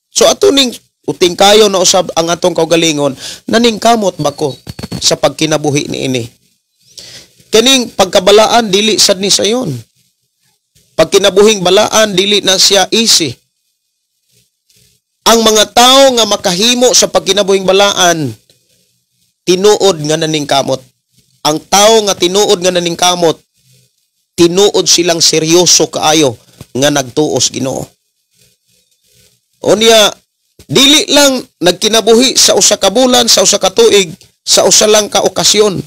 So ato ning uting kayo na usab ang atong kaugalingon, naningkamot ba ko sa pagkinabuhi niini? Kining pagkabalaan dili sad ni sayon. Pagkinabuhing balaan dili na siya easy. Ang mga tao nga makahimo sa pagkinabuhing balaan, tinuod nga naningkamot. Ang tao nga tinuod nga naningkamot, tinuod silang seryoso kaayo nga nagtuos Ginoo. Unya, dili lang nagkinabuhi sa usa ka bulan, sa usa ka tuig, sa usa lang ka okasyon,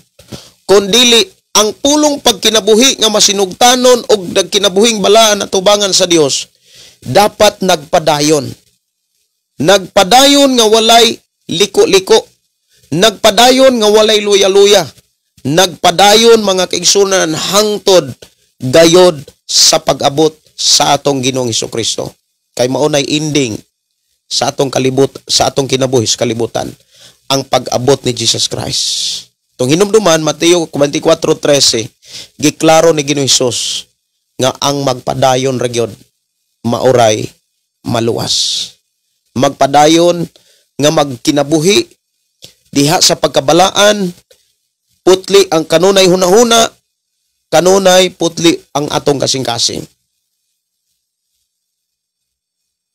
kundi ang pulong pagkinabuhi nga masinugtanon og nagkinabuhing balaan at tubangan sa Dios, dapat nagpadayon. Nagpadayon nga walay liko-liko. Nagpadayon nga walay luya-luya. Nagpadayon mga kaigsunan hangtod gayod sa pag-abot sa atong Ginoong Hesukristo. Kay maunay ending sa atong kinabuhi sa kalibutan ang pag-abot ni Jesus Christ. Tong hinumduman Mateo 24:13 giklaro ni Ginoong Hesus nga ang magpadayon ra gyud mauray maluwas. Magpadayon nga magkinabuhi diha sa pagkabalaan, putli ang kanunay hunahuna, kanunay putli ang atong kasing-kasing.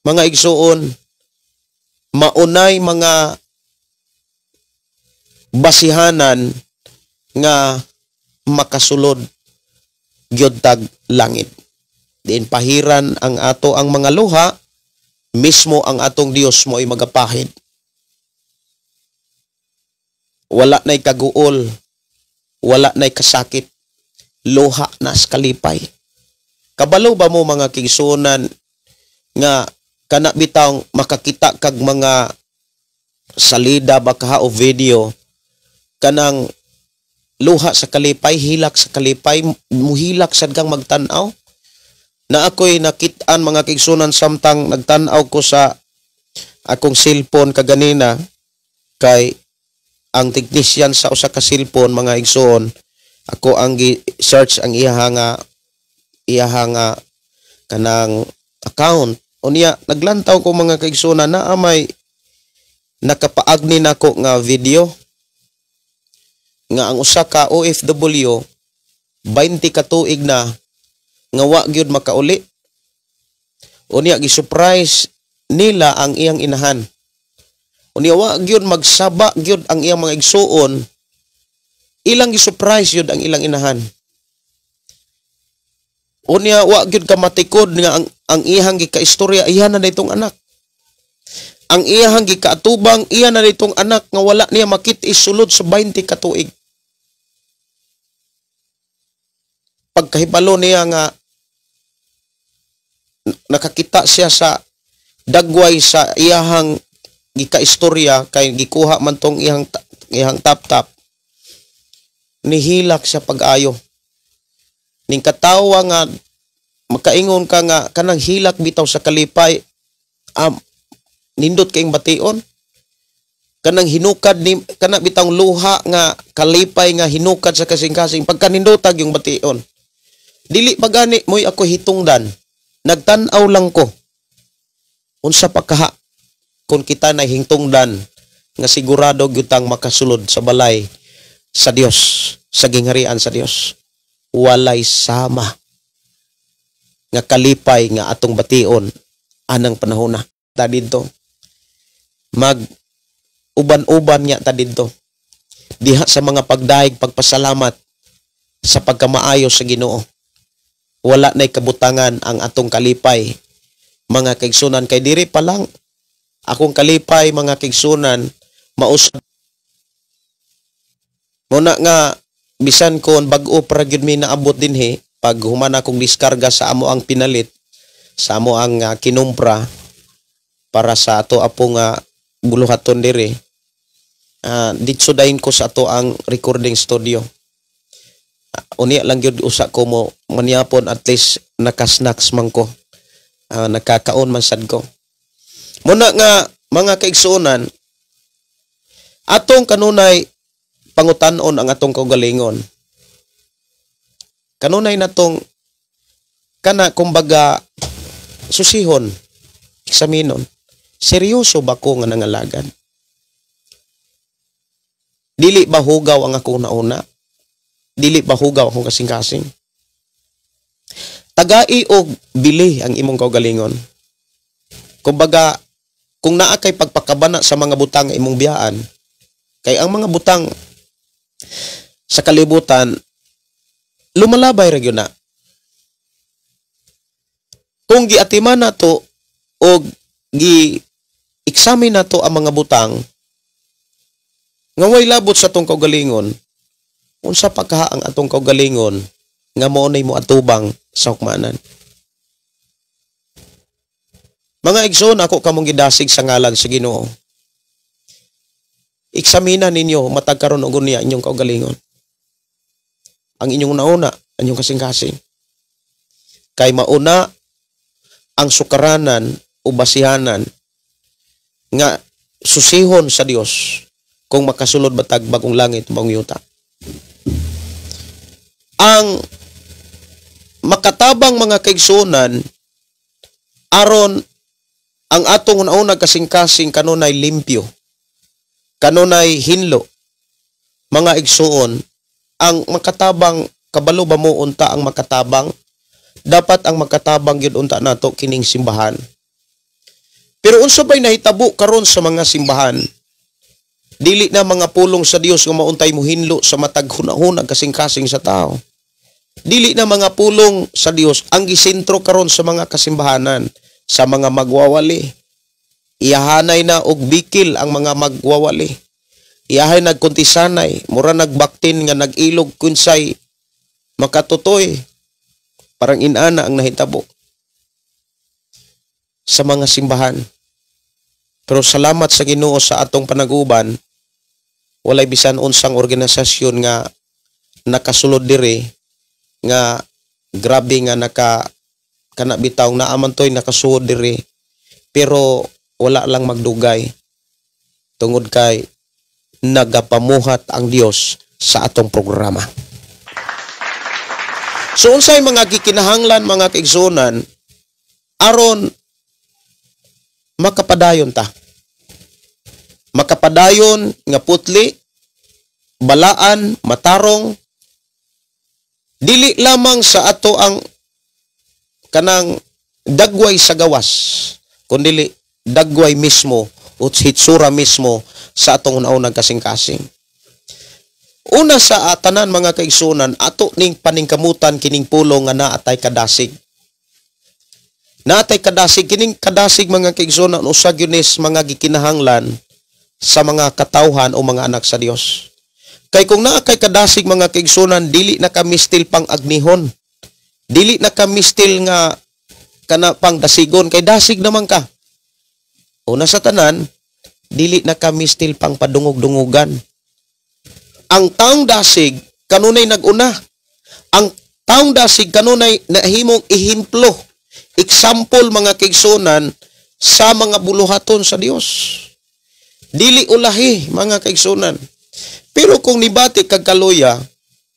Mga igsuon, maunay mga basihanan nga makasulod gyud tag langit. Diin pahiran ang ato ang mga luha, mismo ang atong Dios mo ay magapahid. Wala na'y kaguol, wala na'y kasakit, luha na sa kalipay. Kabalo ba mo mga kigsunan nga kana bitaw makakita kag mga salida baka o video kanang luha sa kalipay, hilak sa kalipay, muhilak sad kang magtan-aw. Na ako'y nakitaan mga kigsunan samtang nagtan-aw ko sa akong cellphone kaganina kay ang technician sa usa ka cellphone mga igsoon, ako ang search ang iyahanga kanang account. Unya naglantaw ko mga kaigsoon na may nakapaagni nako nga video nga ang usa ka OFW 20 ka tuig na nga wa gyud makauli. Unya gi-surprise nila ang iyang inahan. Unya wa gyud magsaba gyud ang iyang mga igsuon, ilang gi-surprise gyud ang ilang inahan. Unya wa gyud ka matikod nga ang iyang gikaistorya iya na daytong anak. Ang iyang gikaatubang iya na daytong anak nga wala niya makit-is sulod sa 20 ka tuig. Pagkahibalo niya nga nakakita siya sa dagway sa iyang gikaistorya kay gikuha man tong iyang tap-tap, nihilak sa pag-ayo. Ning katawa nga makaingon ka nga kanang hilak bitaw sa kalipay, nindot kayong bation. Kanang hinukad ni kana bitang luha nga kalipay nga hinukad sa kasing-kasing pagkanindotag yung bation. Dili pa gani moy ako hitungdan, nagtan-aw lang ko unsa pa kaha kung kita na hingtungdan nga sigurado gyutang makasulod sa balay sa Dios, sa gingharian sa Dios. Walay sama nga kalipay nga atong bation anang panahona. Ta didto mag uban-uban nya ta didto diha sa mga pagdaig pagpasalamat sa pagkamaayo sa Ginoo. Wala nay kabutangan ang atong kalipay mga kaigsunan, kay diri pa lang akong kalipay mga kaigsunan mausad muna nga bisan kon bag-o para gyud mi naabot dinhi pag human akong diskarga sa amo ang pinalit sa amo ang kinumpra para sa ato apo nga buluhaton diri. Ditso dahin ko sa ato ang recording studio. Unya lang gyud usa ko mo manyapon at least nakasnacks man ko. Nakakaon man sad ko. Muna nga mga kaigsuonan, atong kanunay pangutan-on ang atong kaugalingon. Kanunay natong kana kumbaga susihon, eksaminon. Seryoso ba ko nga nangalagan? Dili ba hugaw ang akong nauna? Dili ba hugaw akong kasing-kasing? Tagai og bili ang imong kaugalingon. Kumbaga, kung naa kay pagpakabana sa mga butang imong biyaan, kay ang mga butang sa kalibutan lumalabay ra gyud na. Kung giatiman nato og gi-examine nato ang mga butang nga way labot sa atong kaugalingon, unsa pa kaha ang atong kaugalingon nga mao nay mo atubang sa hukmanan. Mga igsoon, ako kamong gidasig sa ngalan sa Ginoo. Eksamina ninyo matag karon og unya inyong kaugalingon. Ang inyong nauna, ang inyong kasing-kasing. Kay mauna ang sukaranan o basihanan nga susihon sa Dios kung makasulod batag bagong langit bagong yuta. Ang makatabang mga kaigsunan aron ang atong una kasing-kasing kanunay limpyo, kanunay hinlo, mga igsuon, ang makatabang kabalo ba mo unta ang makatabang, dapat ang makatabang yun unta nato kining simbahan. Pero unsa ba'y nahitabo karon sa mga simbahan? Dili na mga pulong sa Dios nga mauntay mo hinlo sa matag hunahunag kasing-kasing sa tao. Dili na mga pulong sa Dios ang gisentro karon sa mga kasimbahanan, sa mga magwawali. Iyahanay na og bikil ang mga magwawali. Iyahay nagkuntisanay, mura nagbaktin nga nag-ilog kunsay makatutoy. Parang inana ang nahitabo sa mga simbahan. Pero salamat sa Ginoo sa atong panag-uban, walay bisan unsang organisasyon nga nakasulod diri nga grabe nga kana bitaw na amantoy nakasuod diri, pero wala lang magdugay tungod kay nagapamuhat ang Dios sa atong programa. So unsay mga gikinahanglan mga kaigsunan aron makapadayon ta? Makapadayon nga putli, balaan, matarong, dili lamang sa ato ang kanang dagway sa gawas, kundi dagway mismo o hitsura mismo sa atong unang kasing-kasing. Una sa tanan mga kaigsunan, ato ning paningkamutan kining pulong nga naatay kadasig. Naatay kadasig, kining kadasig mga kaigsunan, usag yunis mga gikinahanglan sa mga katawhan o mga anak sa Dios. Kay kung naa kay kadasig mga kaigsunan, dili na kami still pang agnihon. Dili na kami still nga kana pang dasigon, kay dasig naman ka. Una sa tanan, dili na kami still pang padungog-dungugan. Ang taong dasig kanunay naguna. Ang taong dasig kanunay nahimong ihimplo, example mga kaigsunan sa mga buluhaton sa Dios. Dili ulahi mga kaigsunan. Pero kung nibati kag kaluya,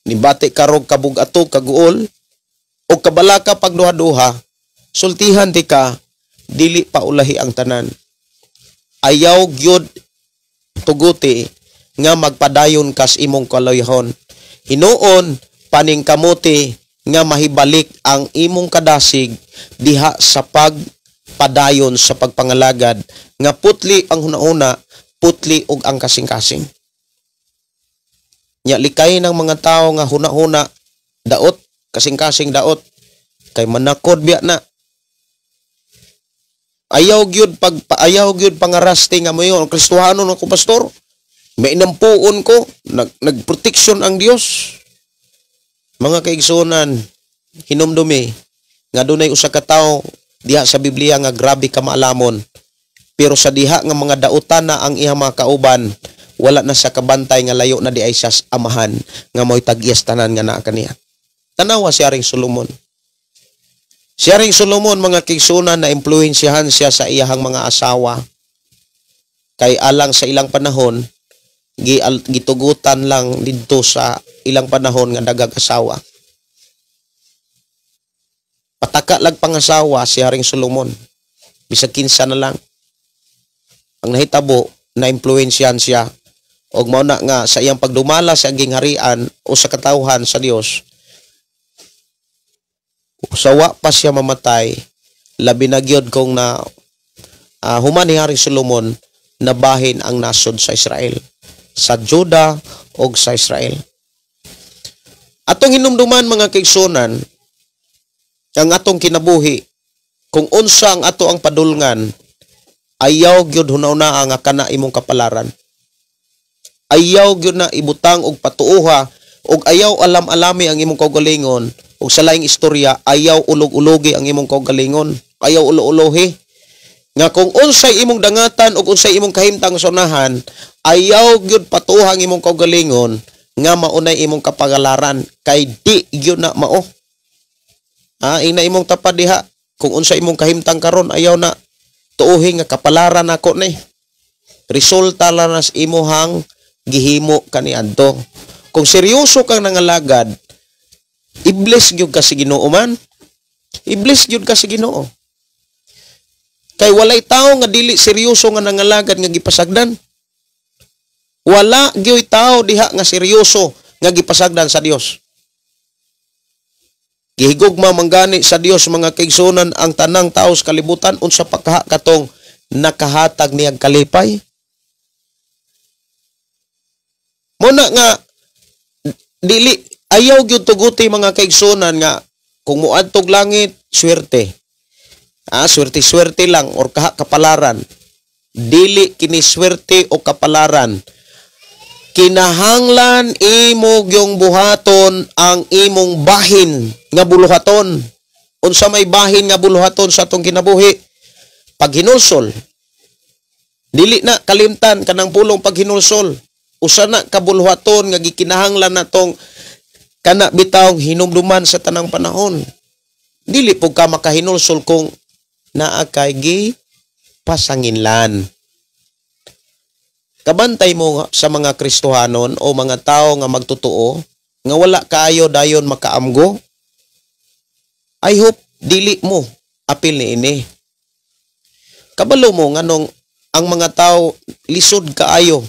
nibati karog kabug-ato kaguol o kabalaka pagduha-duha, sultihan ti ka, dili pa ulahi ang tanan. Ayaw gyud tuguti nga magpadayon kas imong kaluyahon. Hinuon paning kamuti nga mahibalik ang imong kadasig diha sa pagpadayon sa pagpangalagad nga putli ang hunahuna, putli og ang kasing-kasing. Nya likay ng mga tao nga hunahuna daot, kasing-kasing daot, kay manakod biya na. Ayaw gyud pangarasti nga mayon Kristohano ako pastor. May inampuon ko, nagproteksyon ang Dios. Mga kaigsunan, hinumdumi nga dunay usa ka tawo diha sa Biblia nga grabe ka maalamon. Pero sa diha nga mga dautan na ang iyang mga kauban, wala na sa kabantay nga layo na di ay sa amahan nga mo'y tag-iyas tanan nga naa kaniya. Tanawa si Haring Solomon. Si Haring Solomon mga kaigsunan na impluwensyahan siya sa iyahang mga asawa. Kay alang sa ilang panahon, gitugutan lang dito sa ilang panahon nga dagag asawa. Pataka lag pangasawa si Haring Solomon. Bisag kinsa na lang. Ang nahitabo na impluwensyahan siya og mao na nga sa iyang pagdumala sa gingharian o sa katawhan sa Dios. Sawa pa siya mamatay, labi na gyud kung na human ni Haring Solomon nabahin ang nasod sa Israel, sa Juda o sa Israel. Atong hinumduman mga kaigsunan, ang atong kinabuhi, kung unsa ang ato ang padulngan, ayaw gyud hunaw-na nga kana imong kapalaran. Ayaw gyud na ibutang og patuoha og ayaw alam-alami ang imong kaugalingon og sa laing istorya ayaw ulog-ulogi ang imong kaugalingon, ayaw ulo-ulohi nga kung unsay imong dangatan ug unsay imong kahimtang sunahan ayaw gyud patuhang imong kaugalingon nga maunay imong kapagalaran kay di gyud na mao. Ina imong tapad diha kung unsa imong kahimtang karon ayaw na tuuhi nga kapalaran nako ni. Resulta lang nas imuhang gihimo kaniadto. Kung seryoso kang nangalagad, i-bless gyud ka sa Ginoo man. I-bless gyud ka sa Ginoo. Kay walay tawo nga dili seryoso nga nangalagad nga gipasagdan. Wala gyud tawo diha nga seryoso nga gipasagdan sa Dios. Gihigugma manggani sa Dios mga kaigsunan ang tanang tawo sa kalibutan unsa pa kaha katong nakahatag niyang kalipay. Muna nga dili ayaw gyud tuguti mga kaigsunan nga kung muadtog langit swerte. Swerte lang or kaha kapalaran. Dili kini swerte o kapalaran. Kinahanglan imo gyung buhaton ang imong bahin nga buluhaton. Unsa may bahin nga buluhaton sa atong kinabuhi? Paghinulsol. Dili na kalimtan kanang pulong paghinulsol. Usa na kabuluhaton nga gikinahanglan natong kana bitawng hinumduman sa tanang panahon. Dili pug ka makahinulsol kung naa kay gipasanginlan. Kabantay mo sa mga Kristohanon o mga tao nga magtotoo nga wala kaayo dayon makaamgo. I hope dili mo apil ni ini. Kabalo mo nganong ang mga tao lisod kaayo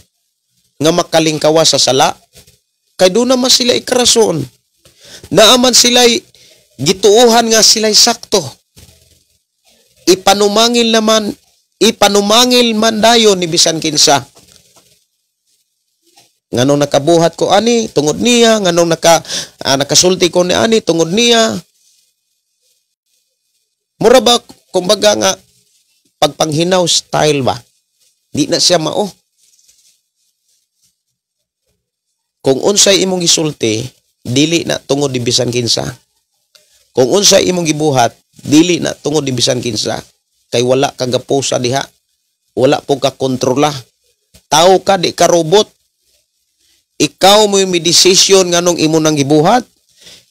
nga makalingkawa sa sala kay do naman sila ikarason. Naaman sila'y gituuhan nga sila'y sakto. Ipanumangil man dayon ni bisan kinsa. Nganong nakabuhat ko ani tungod niya, nganong nakasulti ko ni ani tungod niya. Mura ba kumbaga nga pagpanghinaw style ba? Di na siya mao. Kung unsay imong gisulti, dili na tungod di bisan kinsa. Kung unsay imong gibuhat, dili na tungod di bisan kinsa. Kay wala ka gapusa diha. Wala po ka kontrola. Tao ka, di ka robot. Ikaw mo yung desisyon nganong imo nang gibuhat.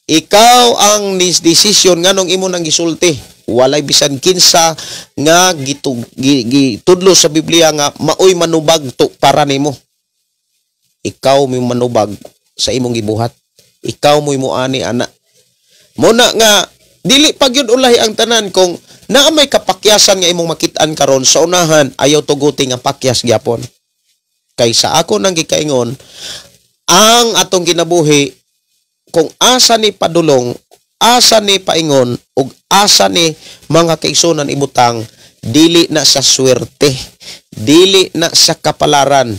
Ikaw ang desisyon nganong imo nang gisulti. Walay bisan kinsa nga gitudlo sa Biblia nga maoy manubag to para nimo. Ikaw mo manubag sa imong gibuhat. Ikaw mo ani ana. Muna nga dili pa gyud ulahi ang tanan kung naa may kapakyasan nga imong makit-an karon sa unahan ayaw tuguti nga pakyas gyapon. Kay sa ako nang gikaingon ang atong kinabuhi kung asa ni padulong, asa ni paingon ug asa ni mga kaigsunan ibutang dili na sa swerte, dili na sa kapalaran,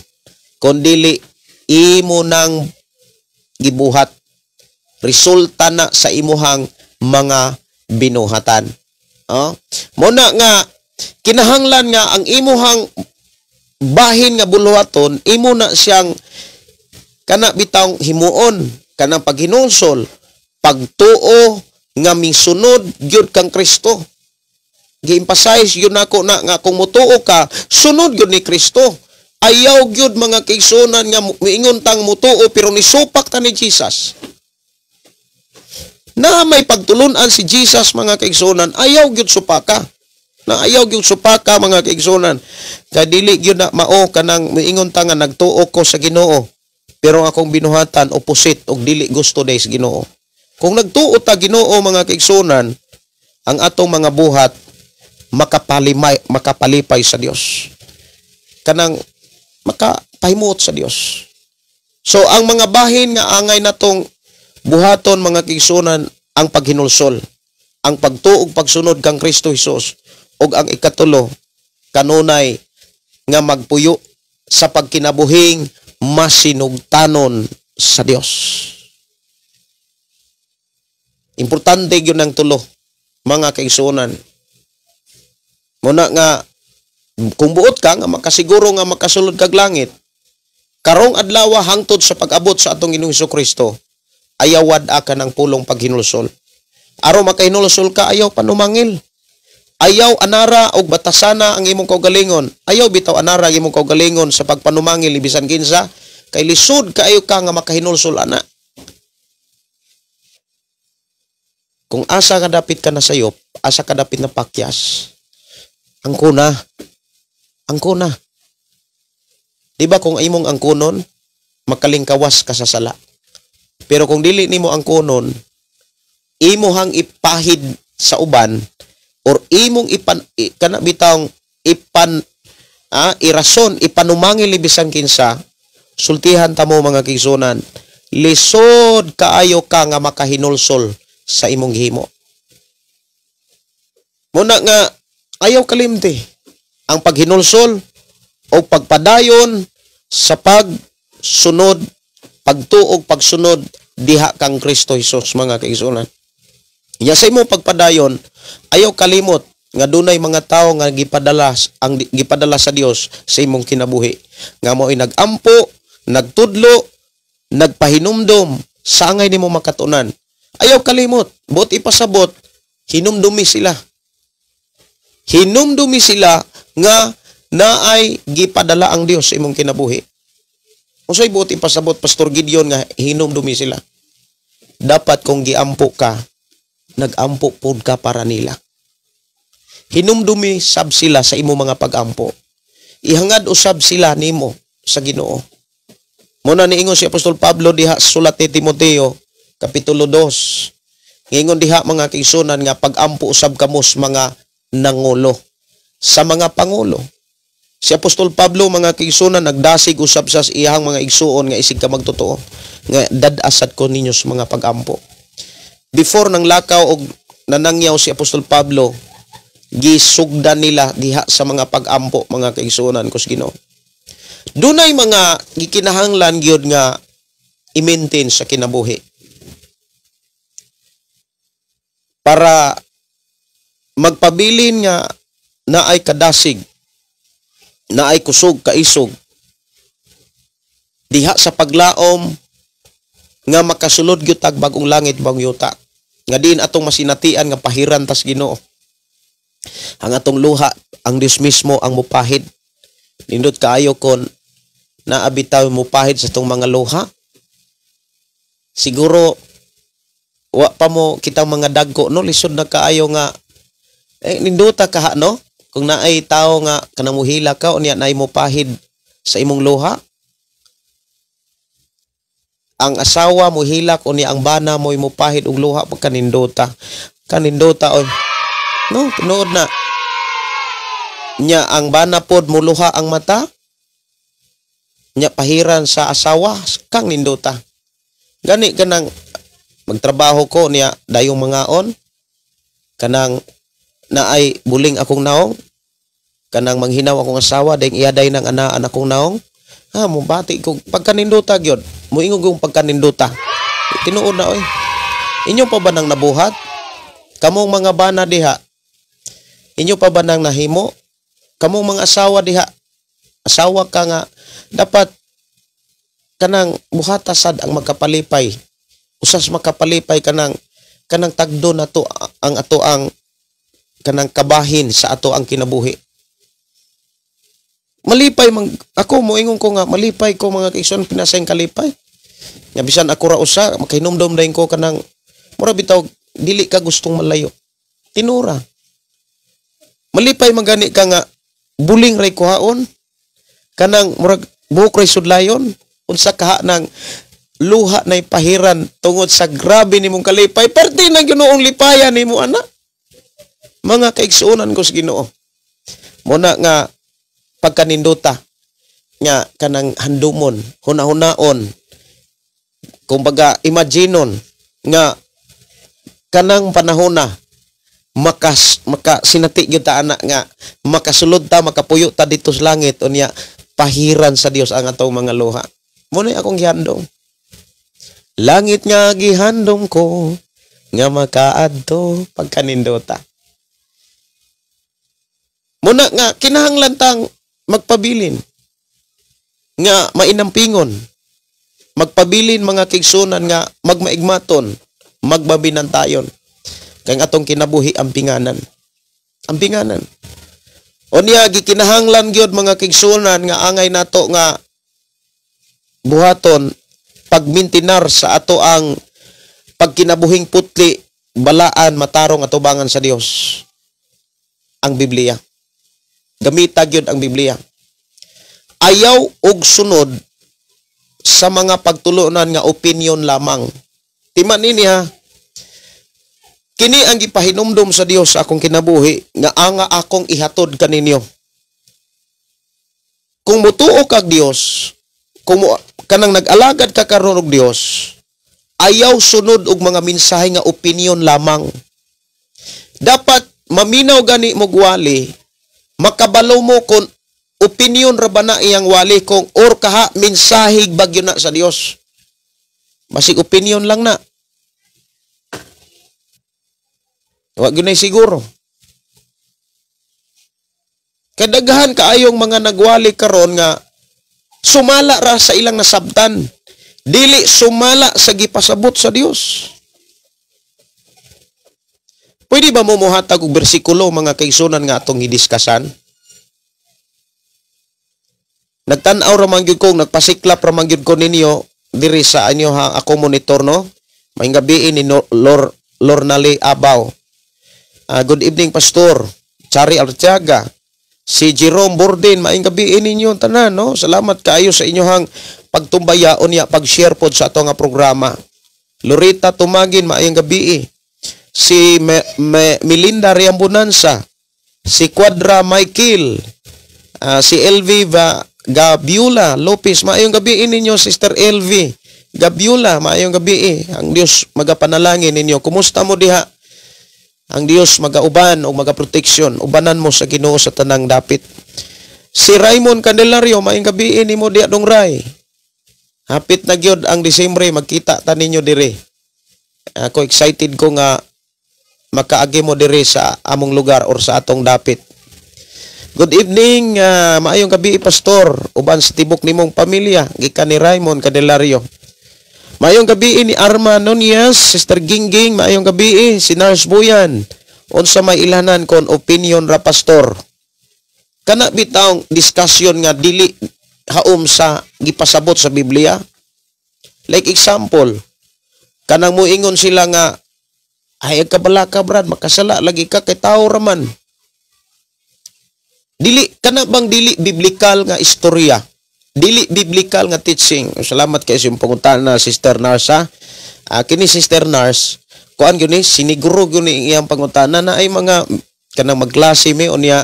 kundi imo nang gibuhat. Resulta na sa imuhang mga binuhatan. Muna nga kinahanglan nga ang imuhang bahin nga buluhaton imo na siyang kana bitawng himuon kanang paghinulsol, pagtuo nga misunod gyud kang Kristo. Gi-emphasize yun nako na nga kung mutuo ka, sunod gyud ni Kristo. Ayaw gyud mga kaigsunan nga miingon tang mutuo pero nisupak ta ni Jesus. Na may pagtulunan si Jesus mga kaigsunan, ayaw gyud supaka. Na ayaw gyud supaka mga kaigsunan. Kay dili gyud na mao kanang miingon ta nga nagtuo ko sa Ginoo. Pero akong binuhatan opposite og dili gusto day sa Ginoo. Kung nagtuo ta Ginoo mga kaigsunan, ang atong mga buhat makapalipay sa Dios. Kanang makapahimot sa Dios. So ang mga bahin nga angay natong buhaton mga kaigsunan ang paghinulsol, ang pagtuog pagsunod kang Kristo Jesus ug ang ikatulo kanunay nga magpuyo sa pagkinabuhing masinugtanon sa Dios. Importante yun ang tulo, mga kaigsunan. Muna nga, kung buot ka, nga makasiguro nga makasulod kag langit, karong adlaw hangtod sa pag-abot sa atong Ginoong Hesukristo, ayawad ka ng pulong paghinulsol. Araw makahinulsol ka, ayaw panumangil. Ayaw anara og batasana ang imong kaugalingon. Ayaw bitaw anara ang imong kaugalingon sa pagpanumangil bisan kinsa kay lisod kaayo ka nga makahinulsol ana. Kung asa ka dapit ka na sayop, asa ka dapit na pakyas. Ang kuna. Di ba kung imong angkunon, makalingkawas ka sa sala. Pero kung dili nimo angkunon, imo hang ipahid sa uban, or imong irason, ipanumangil bisan kinsa, sultihan ta mo mga kigsunan, lisod kaayo ka nga makahinulsol sa imong gihimo. Muna nga, ayaw kalimti ang paghinulsol o pagpadayon sa pagsunod, pagtuog, pagsunod diha kang Kristo Jesus mga kigsunan. Ya sa imong pagpadayon, ayaw kalimot nga dunay mga tao nga gipadala sa Dios sa imong kinabuhi. Nga mo'y nagampo, nagtudlo, nagpahinumdom, sangay nimo makatunan. Ayaw kalimot, buot ipasabot, hinumdumi sila. Hinumdumi sila nga naay gipadala ang Dios sa imong kinabuhi. Unsay buot ipasabot, Pastor Gideon, nga hinumdumi sila? Dapat kung giampo ka, nagampo pod ka para nila. Hinumdumi sab sila sa imo mga pagampo. Ihangad usab sila nimo sa Ginoo. Muna niingon si Apostol Pablo diha sa sulat ni Timoteo kapitulo 2. Ngingon diha mga kigsunan nga pagampo usab kamos mga nangulo sa mga pangulo. Si Apostol Pablo mga kigsunan nagdasig usab sa iyang mga igsuon nga isig ka magtotoo nga dadasad ko ninyo sa mga pagampo. Before nang lakaw og nanangyaw si Apostol Pablo, gisugdan nila diha sa mga pagampo mga kaigsuonan kus Ginoo. Dunay mga gikinahanglan gyud nga i-maintain sa kinabuhi para magpabilin nga naay kadasig, naay kusog kaisog diha sa paglaom nga makasulod gyud tag bagong langit bagong yuta. Nga diin atong masinatian nga pahiran tas Ginoo. Ang atong luha, ang Dios mismo ang mupahid. Nindot kaayo kon naabitaw mupahid sa atong mga luha. Siguro wa pa mo kitang mga dagko no, lisod na kaayo nga ninduta ka no, kung naay tao nga kanang muhila ka unya naay mupahid sa imong luha. Ang asawa mo hilak o niya ang bana mo imupahid og luha pag kanindota oy no tinuod na nya ang bana pod mo luha ang mata nya pahiran sa asawa kang nindota gani kanang magtrabaho ko niya dayong mangaon kanang naay buling akong naong kanang manghinaw akong asawa dayong iyaday ng anaan akong naong mubati ko pagkanindota gyud muingon kong pagkanindota tinuod na oy inyo pa ba nang nabuhat kamong mga bana diha inyo pa ba nang nahimo kamong mga asawa diha asawa ka nga dapat kanang buhata sad ang makapalipay usas makapalipay kanang tagdo na to ang ato ang kanang kabahin sa ato ang kinabuhi. Malipay ako moingon ko nga malipay ko mga kaigsoon pinasayng kalipay. Nga bisan ako ra usa makahinumdom dayon ko kanang mura bitaw dili ka gustong malayo. Tinura. Malipay magani ka nga buling ray kuhaon kanang murag buhok ray sudlayon unsa kaha nang luha na ipahiran tungod sa grabe nimong kalipay perti na Ginoong lipayan nimo ana. Mga kaigsuonan ko sa Ginoo. Muna nga pagkanindota nga kanang handumon huna-hunaon kumbaga imaginon nga kanang panahon na makasinati gyud ta ana nga makasulod ta makapuyo ta dito sa langit unya pahiran sa Dios ang atong mga luha. Muna akong gihandom langit nga gihandom ko nga makaadto pagkanindota. Muna nga kinahanglan tang magpabilin nga mainampingon magpabilin mga kigsunan nga magmaigmaton magbabinantayon kay atong kinabuhi ang pinganan Ambinganan. Unya gikinahanglan gyud mga kigsunan nga angay nato nga buhaton pagmintinar sa ato ang pagkinabuhing putli, balaan, matarong atubangan sa Dios. Ang Biblia. Gamita gyud ang Biblia. Ayaw og sunod sa mga pagtulunan nga opinion lamang. Timan nini ha. Kini ang gipahinumdum sa Dios sa akong kinabuhi nga anga akong ihatod kaninyo. Kung mutuo kag Dios, kung kanang nag-alagad ka karon og Dios, ayaw sunod og mga mensahe nga opinion lamang. Dapat maminaw gani mo wali, makabalo mo kung opinion ra ba na iyang wali kung or kaha mensahig bagyo na sa Dios. Masig opinion lang na. Wa gyud siguro. Kadaghan kaayong mga nagwali karon nga sumala ra sa ilang nasabtan. Dili sumala sa gipasabot sa Dios. Pwede ba mo mohatag og bersikulo mga kaigsunan nga atong gidiskasan? Nagtan-aw ra man gyud ko, nagpasiklap ra man gyud ko ninyo diri sa inyo ha ako monitor no. Maayong gabi ni Lornali Abaw. Good evening Pastor Chari Arteaga, si Jerome Borden, maayong gabi ninyo tanan no. Salamat kaayo sa inyohang pagtumbayaon niya pag-share pod sa ato nga programa. Lorita Tumagin, maayong gabi. Si Melinda Riambonanza, si Quadra Michael, si LV Gabiula Lopez, maayong gabi ninyo Sister LV Gabiula, maayong gabi. Ang Dios magapanalangin ninyo. Kumusta mo diha? Ang Dios magauban o magaproteksyon, ubanan mo sa Ginoo sa tanang dapit. Si Raymond Candelario, maayong gabi nimo diha dong Ray. Hapit na gyud ang Disyembre, magkita ta ninyo dire. Ako excited ko nga makaagi mo dire sa among lugar or sa atong dapit. Good evening, maayong gabi Pastor, uban sa tibok nimong pamilya, gikan ni Raymond Candelario. Maayong gabi ni Arma Nunez, Sister Gingging, maayong gabi si Nars Buyan. Unsa may ilhanan kon opinion ra Pastor? Kana bitawng discussion nga dili haom sa gipasabot sa Biblia. Like example, kanang muingon sila nga ay kabala ka brad, makasala lagi ka kay tao raman. Dili kana bang dili biblical nga istorya? Dili biblical nga teaching. Salamat kay sa panguntahan na Sister Narsa. Kini Sister Nars, kuan gyud ni siniguro gyud ni iyang pangutana na ay mga kanang magklase mi unya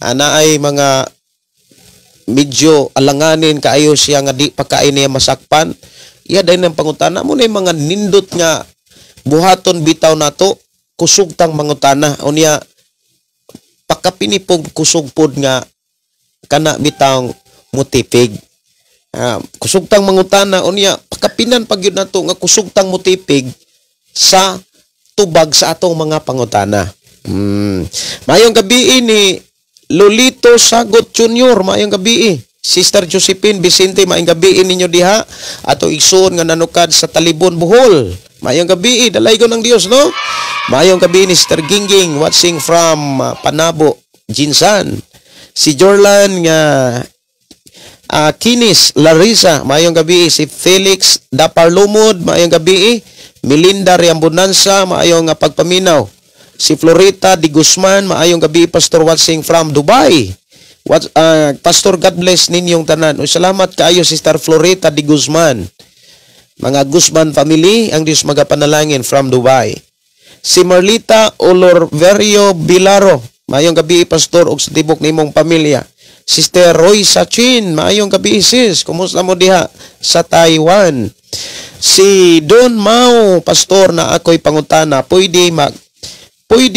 na ay mga medyo alanganin kaayo siya nga di pagkain niya masakpan. Iya dahil ng pangutana mo na yung mga nindot nga buhaton bitaw nato kusog tang mangutana unya pakapinipog kusog pod nga kana bitaw mutipig. Kusog tang mangutana unya pakapinan pagyud nato nga kusog tang mutipig sa tubag sa atong mga pangutana. Mayong gabi ni Lolito Sagot Jr., maayong gabi. Sister Josephine Vicente, maayong gabi ninyo diha. Ato igsoon nga nanukad sa Talibon, Bohol. Maayong gabi, dalaygon ng Dios, no? Maayong gabi ni Sister Gingging, watching from Panabo, Jinsan. Si Jorlan nga Kinis Larissa, maayong gabi. Si Felix Daparlumod, maayong gabi. Melinda Riambonanza, maayong pagpaminaw. Si Florita Di Guzman, maayong gabi Pastor, watching from Dubai. Pastor, God bless ninyong tanan. Salamat kaayo Sister Florita Di Guzman. Mga Guzman family, ang Diyos magapanalangin from Dubai. Si Marlita Olorverio Bilaro, maayong gabi Pastor, og sa tibok nimong pamilya. Sister Roy Sachin, maayong gabi sis. Kumusta mo diha sa Taiwan? Si Don Mao, Pastor, na ako'y pangutana, pwede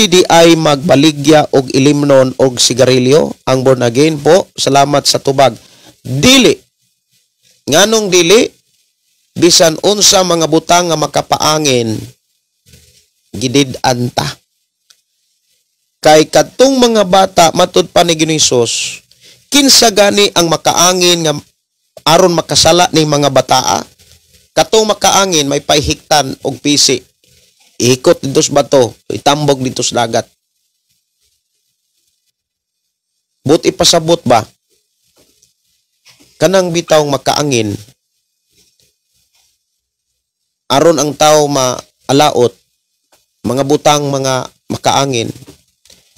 di ay magbaligya og ilimnon og sigarilyo ang born again po. Salamat sa tubag. Dili. Nganong dili? Bisan unsa mga butang nga makapaangin, gidid-anta. Kay kadtong mga bata matud pa ni Ginoong Hesus, kinsa gani ang makaangin nga aron makasala ning mga bataa? Katong makaangin may pahiktan og pisi. Ikot dito sa bato, itambog dito sa dagat. but ipasabot ba kanang bitaw makaangin aron ang tao maalaot, mga butang, mga makaangin,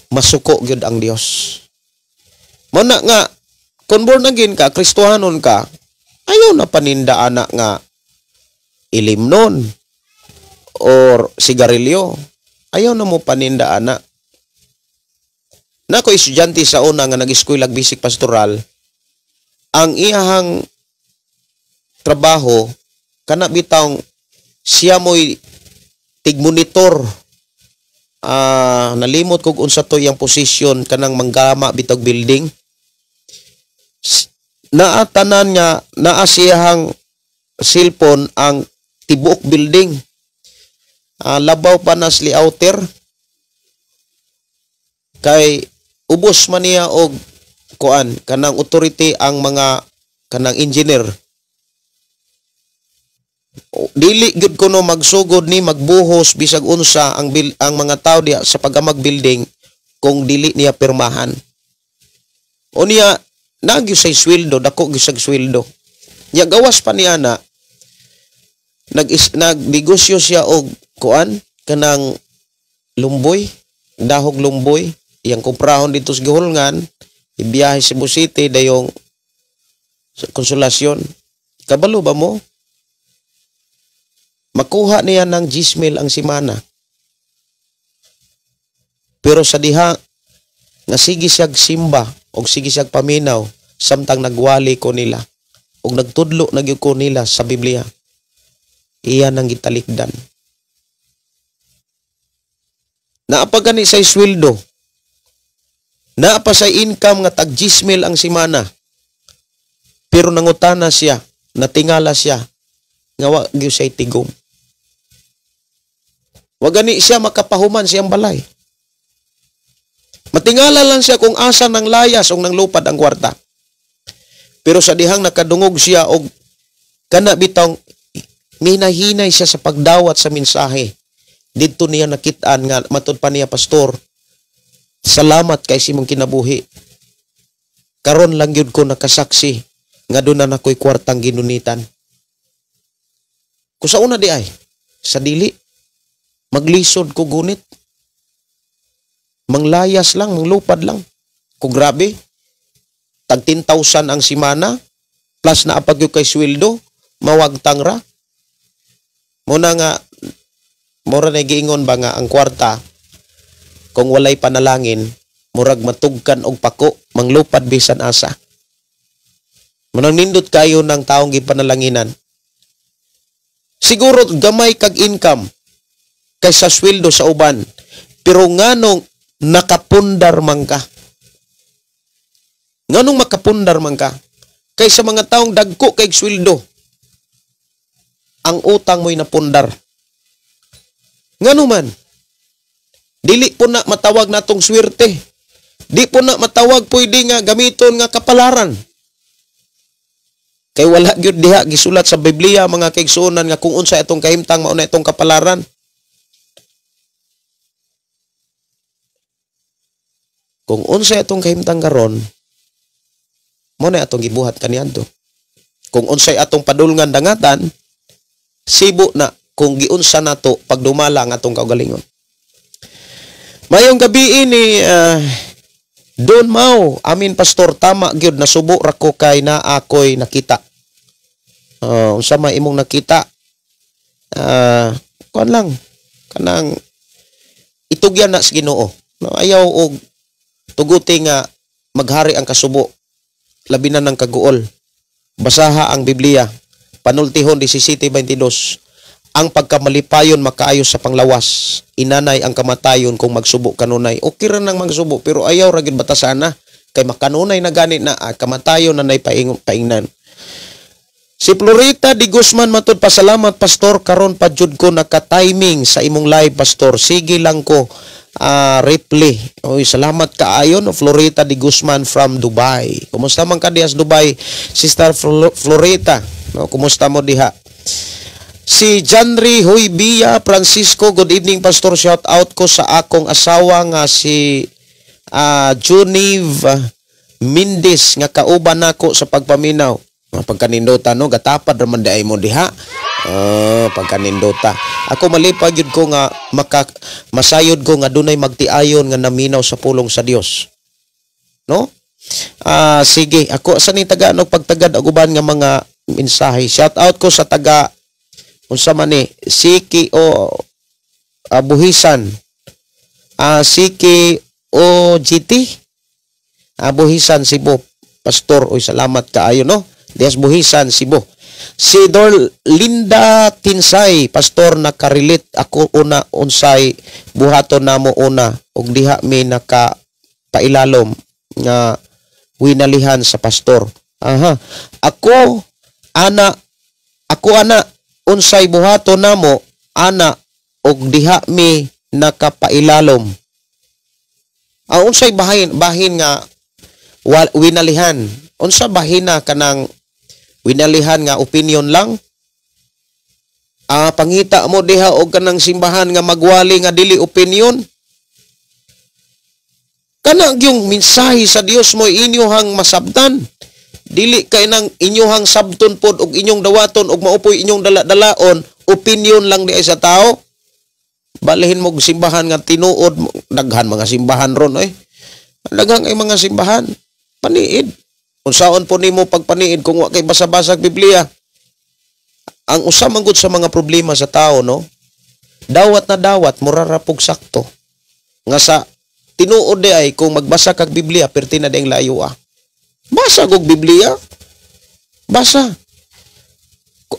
masuko gyud ang Dios. Muna nga kung born again ka, Kristohanon ka, ayaw na paninda anak nga ilimnon or sigarilyo. Ayaw na mo paninda anak. Nako estudyante sa una nga nag-eskwela basic pastoral, ang iyahang trabaho kana bitawng siya mo'y tigmonitor. Nalimot kog unsa to yang posisyon kanang manggama bitog building. Naatanan nga naa siyang cellphone ang tibuok building. Labaw pa nas layouter kay ubos man niya og kuan kanang authority ang mga kanang engineer. Dili gyud kuno magsugod ni magbuhos bisag unsa ang mga tao diha sa pagamag building kung dili niya pirmahan. O niya nagyo say sweldo, dako gyud sag sweldo. Nya gawas pa niya na nagnegosyo siya og kuan kanang lumboy, dahog lumboy, iyang kumprahon dito sa Gihulngan, ibiyahe sa Cebu City dayong Konsolasyon. Kabalo ba mo? Makuha niya ng 10,000 ang simana. Pero sa diha nga sige siyag simba o sige siyag paminaw samtang nagwali ko nila o nagtudlo nagyud ko nila sa Biblia. Iyan ang gitalikdan. Naapa gani say sweldo. Naapa say income nga tag 10,000 ang simana. Pero nangutana siya, natingala siya nga wa gyud say tigom. Wa gani siya makapahuman siyang balay. Matingala lang siya kung asa ng layas o nang lupad ang kwarta. Pero sa dihang nakadungog siya og kana bitong minahinay siya sa pagdawat sa mensahe. Dito niya nakitaan nga matud pa niya pastor. Salamat kay simong kinabuhi. Karon lang gyud ko nakasaksi nga doon na nakoy kwartang ginunitan. Kung sa una di ay, sa dili, maglisod ko gunit. Manglayas lang, manglupad lang. Kung grabe, tag 10,000 ang simana, plus na apag yung kay sweldo, mawagtang ra. Muna nga, mura na giingon ba nga ang kwarta, kung walay panalangin, murag matugkan og pako, manglupad bisan asa. Munang nindot kayo ng taong gipanalanginan. Siguro gamay kag income kaysa sweldo sa uban. Pero nganong nakapundar man ka? Nganong makapundar man ka? Kaysa mga taong dagko kay sweldo. Ang utang mo'y napundar. Ngano man? Dili po na matawag natong swerte. Di po na matawag pwede nga gamiton nga kapalaran. Kay wala gyud diha gisulat sa Biblia mga kaigsuonan nga kung unsa itong kahimtang mao na itong kapalaran. Kung unsa itong kahimtang karon, mo na atong gibuhat kaniadto. Kung unsay atong padulngan dangatan, sibo na kung giunsa nato pagdumala ang atong kaugalingon. Mayong gabi ini Don Mau, amin pastor, tama gyud nasubo ra ko kay na ako'y nakita. Unsa may imong nakita? Kuan lang kanang itugyan na sa Ginoo. No, ayaw og tuguti nga maghari ang kasubo. Labi na ng kaguol. Basaha ang Biblia. Panultihon 17:22. Ang pagkamalipayon makaayo sa panglawas. Inanay ang kamatayon kung magsubo kanunay. Okay ra nang magsubo pero ayaw ra gid batasana kay makanunay na gani na kamatayon na nay paingnan. Si Florita Di Guzman matud pasalamat pastor karon pa jud ko naka-timing sa imong live pastor. Sige lang ko replay. Oy salamat kaayon Florita Di Guzman from Dubai. Kumusta man ka diha sa Dubai Sister Florita? No, kumusta mo diha? Si Janry Hoybia Francisco, good evening pastor, shout out ko sa akong asawa nga si Junive Mindis nga kauban nako sa pagpaminaw. Pagkanindota no, gatapad raman di ay mo diha. Pagkanindota. Ako malipag yun ko nga masayod ko nga dunay magtiayon nga naminaw sa pulong sa Dios. No? Sige, ako sa ni taga no pagtagad aguban nga mga mensahe. Shout out ko sa taga unsa man ni Siki o Buhisan. Siki o GT. Buhisan Cebu. Pastor, oy salamat kaayo no. Dias Buhisan Cebu. Si Linda Tinsay, pastor nakarilit ako una unsay buhaton namo una ug diha mi naka pailalom nga winalihan sa pastor. Ako ana unsay buhaton namo ana ug diha mi nakapailalom. Unsay bahin nga winalihan. Unsa bahina kanang winalihan nga opinion lang? Pangita mo diha og kanang simbahan nga magwali nga dili opinion? Kanang yung mensahe sa Dios mo inyohang masabtan. Dili kay nang inyohang sabton pod og inyong dawaton og maupoy inyong dala-dalaon, opinion lang di sa tao. Balihin mo simbahan nga tinuod, daghan mga simbahan ron Daghang ay mga simbahan. Paniid. Unsaon po nimo pagpaniid kung wa kay basa-basag Biblia? Ang usa man gud sa mga problema sa tao no, dawat na dawat murarapog sakto. Nga sa tinuod di ay kung magbasa kag Biblia perti na ding layo Basa kog Biblia. Basa.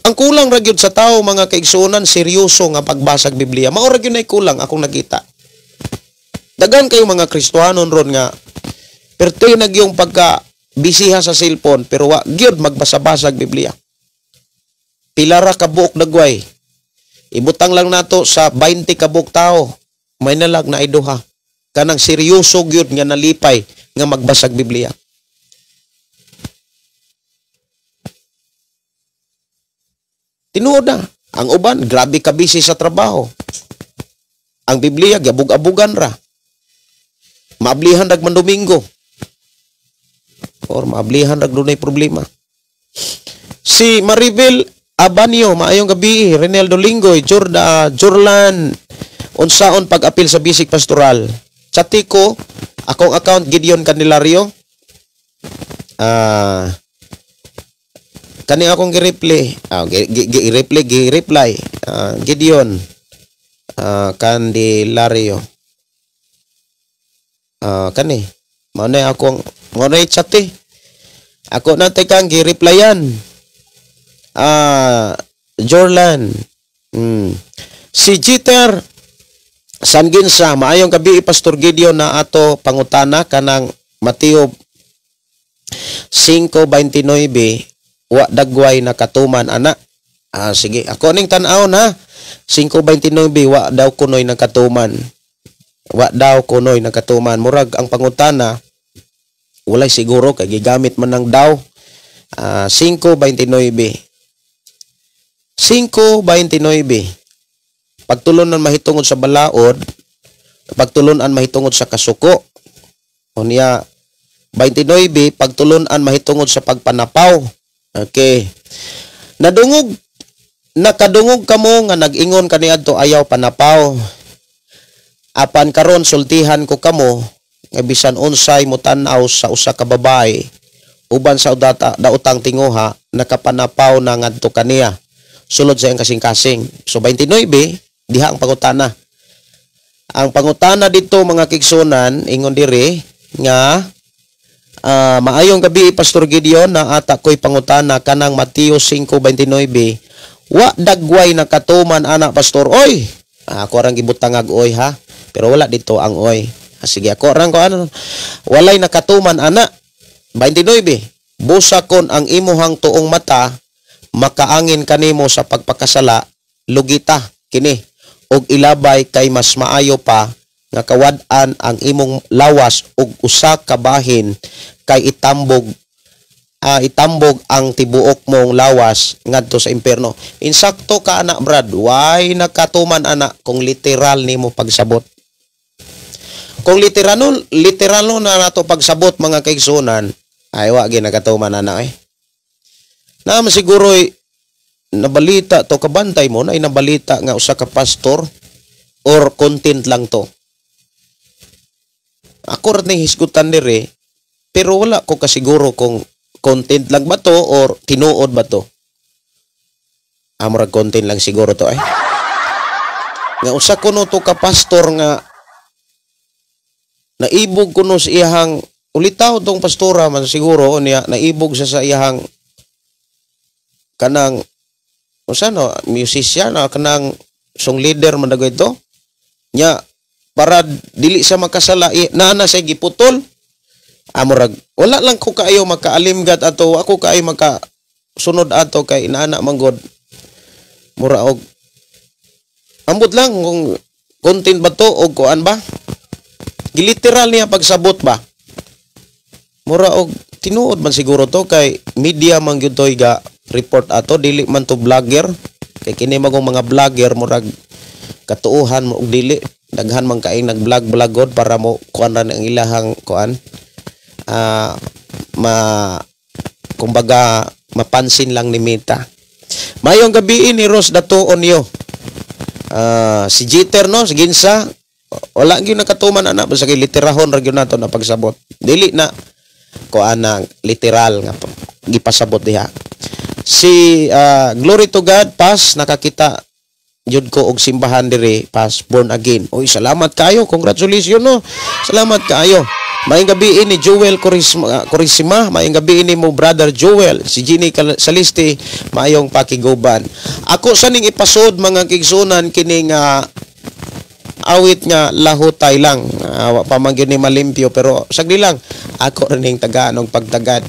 Ang kulang ra gyud sa tao mga kaigsunan seryoso nga pagbasag Biblia. Mao ra gyud nay kulang akong nakita. Daghan kayo mga Kristohanon ron nga perti na gyung pagka bisiha sa cellphone pero wa gyud magbasa-basag Biblia. Pila ra ka buok dagway. Ibutang lang nato sa 20 ka buok tao. May nalag na iduha. Kanang seryoso gyud nga nalipay nga magbasag Biblia. Tinuod na. Ang uban, grabe ka busy sa trabaho. Ang Biblia, gabug-abugan ra. Maablihan rag man Domingo. Or maablihan rag dunay problema. Si Maribel Abanio, maayong gabi. Renaldo Lingoy, Jorlan, unsaon pag-apil sa bisig pastoral. Chati ko, akong account, Gideon Candelario. Kani akong gi-reply. Gideon Candelario. Kani. Manay akong manay chati. Ako na kang gi-replyan. Jorlan. Si Jeter Sanginsa, maayong gabi Pastor Gideon na ato pangutana kanang Mateo 5:29. Wa dagway nakatuman ana. Sige, ako ning tan-aw na 5:29 wa daw kunoy nakatuman. Wa daw kunoy nakatuman. Murag ang pangutana walay siguro kay gigamit man ng daw. 5:29. 5:29. Pagtulunan mahitungod sa balaod, pagtulunan mahitungod sa kasuko. Unya 29 pagtulunan mahitungod sa pagpanapaw. Okay. Nakadungog kamo nga nag-ingon kaniadto ayaw panapaw. Apan karon sultihan ko kamo nga bisan unsay mutan-aw sa usa ka babae uban sa daotang tinguha nakapanapaw na ngadto kaniya. Sulod sa iyang kasing-kasing. So 29 diha ang pangutana. Ang pangutana dito mga kigsunan ingon diri nga maayong gabi Pastor Gideon na ata ko'y pangutana kanang Mateo 5:29. Wa dagway nakatuman ana Pastor. Oy. Ako rang gibutangag oy ha. Pero wala dito ang oy. Sige ako rang ko ano. Walay nakatuman ana. 29. Busakon ang imuhang tuong mata makaangin kanimo sa pagpakasala lugita kini og ilabay kay mas maayo pa nga kawad-an ang imong lawas og usa ka bahin kay itambog ang tibuok mong lawas ngadto sa impierno. Insakto ka anak Brad, why nakatuman anak kung literal nimo pagsabot. kung literal na nato pagsabot mga kaigsunan, ay wa ginagatuman na eh. Na siguro nabalita to kabantay mo na nabalita nga usa ka pastor or content lang to. Ako rin hisgutan dire, pero wala ko kasiguro kung content lang ba to or tinuod ba to. Amurag content lang siguro to Nga usa kuno to ka pastor nga naibog kuno sa iyahang ulitaw tong pastora man siguro niya naibog siya sa iyahang kanang usano musician na kanang song leader man dago ito nya para dili sa makasala na sa giputol amurag wala lang ko kaayo makaalimgat ato ako kaayo maka sunod ato kay inaana manggod mura og ambot lang kung content ba to o kuan ba giliteral niya pagsabot ba mura og tinuod man siguro to kay media man gyud toy ga report ato dili man to vlogger kay kini magong mga vlogger murag katuuhan mo og dili daghan man kay nag-vlog-vlogod para mo kuan ra ang ilahang kuan kumbaga mapansin lang ni Mita. Mayong gabi ni Rose Datuon yo. Si Jeter no, si Ginsa wala gyud nakatuman ana basta kay literahon ra gyud nato na pagsabot. Dili na kuan na literal nga gipasabot diha. Si Glory to God pas nakakita jud ko og simbahan diri pas born again. Oy salamat kayo, congratulations no. Salamat kayo. Maayong gabi ni Joel Corisima, maayong gabi ni mo brother Joel, si Ginny Saliste, maayong pakiguban. Ako saning ipasod mga kigsunan kining awit nga lahutay lang. Wa pa man gyud ni malimpyo pero sagdi lang ako ring taga-anong pagtagad.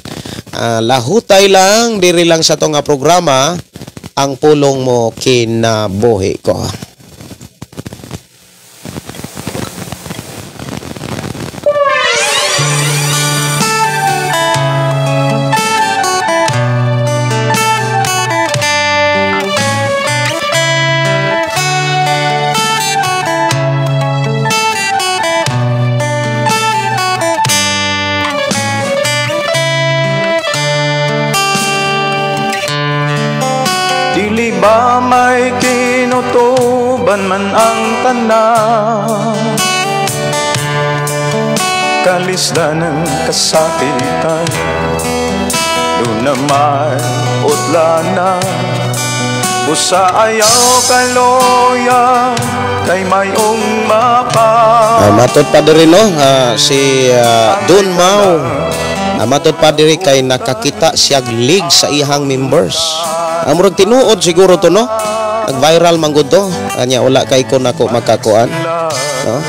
Lahutay lang diri lang sa to nga programa ang pulong mo kinabuhi ko. Dili ba may kinutuban man ang tanan kalisdan ng kasakitan doon na may utlanan busa ayaw kaloya kay mayong mapa matod pa diri no si Don Mau matod pa diri kay nakakita siya league sa ihang members. Amurag tinuod siguro to no. Nag-viral man gud to. Anya wala kay ko nako makakuan. No?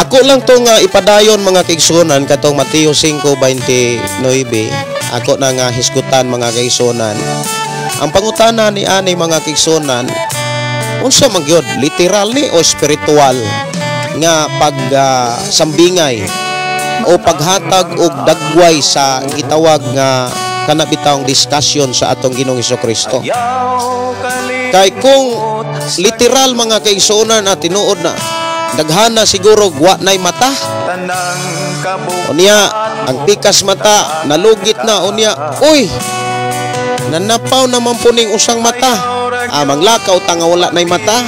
Ako lang to nga ipadayon mga kaigsunan katong Mateo 5:29. Ako na nga hisgutan mga kaigsunan. Ang pangutana ni ani mga kaigsunan unsa man gyud literal ni o spiritual nga sambingay o paghatag og dagway sa gitawag nga kanabitawng diskusyon sa atong Ginoong Hesukristo. Kay kung literal mga kaigsunan at tinuod na daghana siguro wa nay mata. Unya ang pikas mata nalugit na unya. Uy! Nanapaw naman po ning usang mata. Manglakaw ta nga wala nay mata.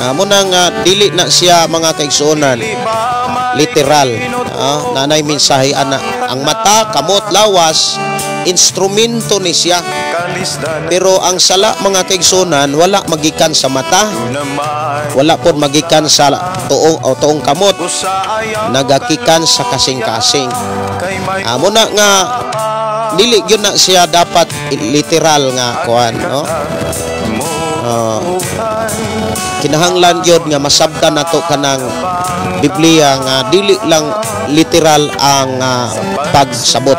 Amo nang dili na siya mga kaigsunan literal. Nanay mensahe ana ang mata kamot lawas instrumento ni siya pero ang sala mga kaigsunan wala magikan sa mata wala pod magikan sa tuong kamot nagakikan sa kasing-kasing amo na nga dili gyud na siya dapat literal nga kuan no kinahanglan gyud nga masabtan nato kanang Biblia nga dili lang literal ang pagsabot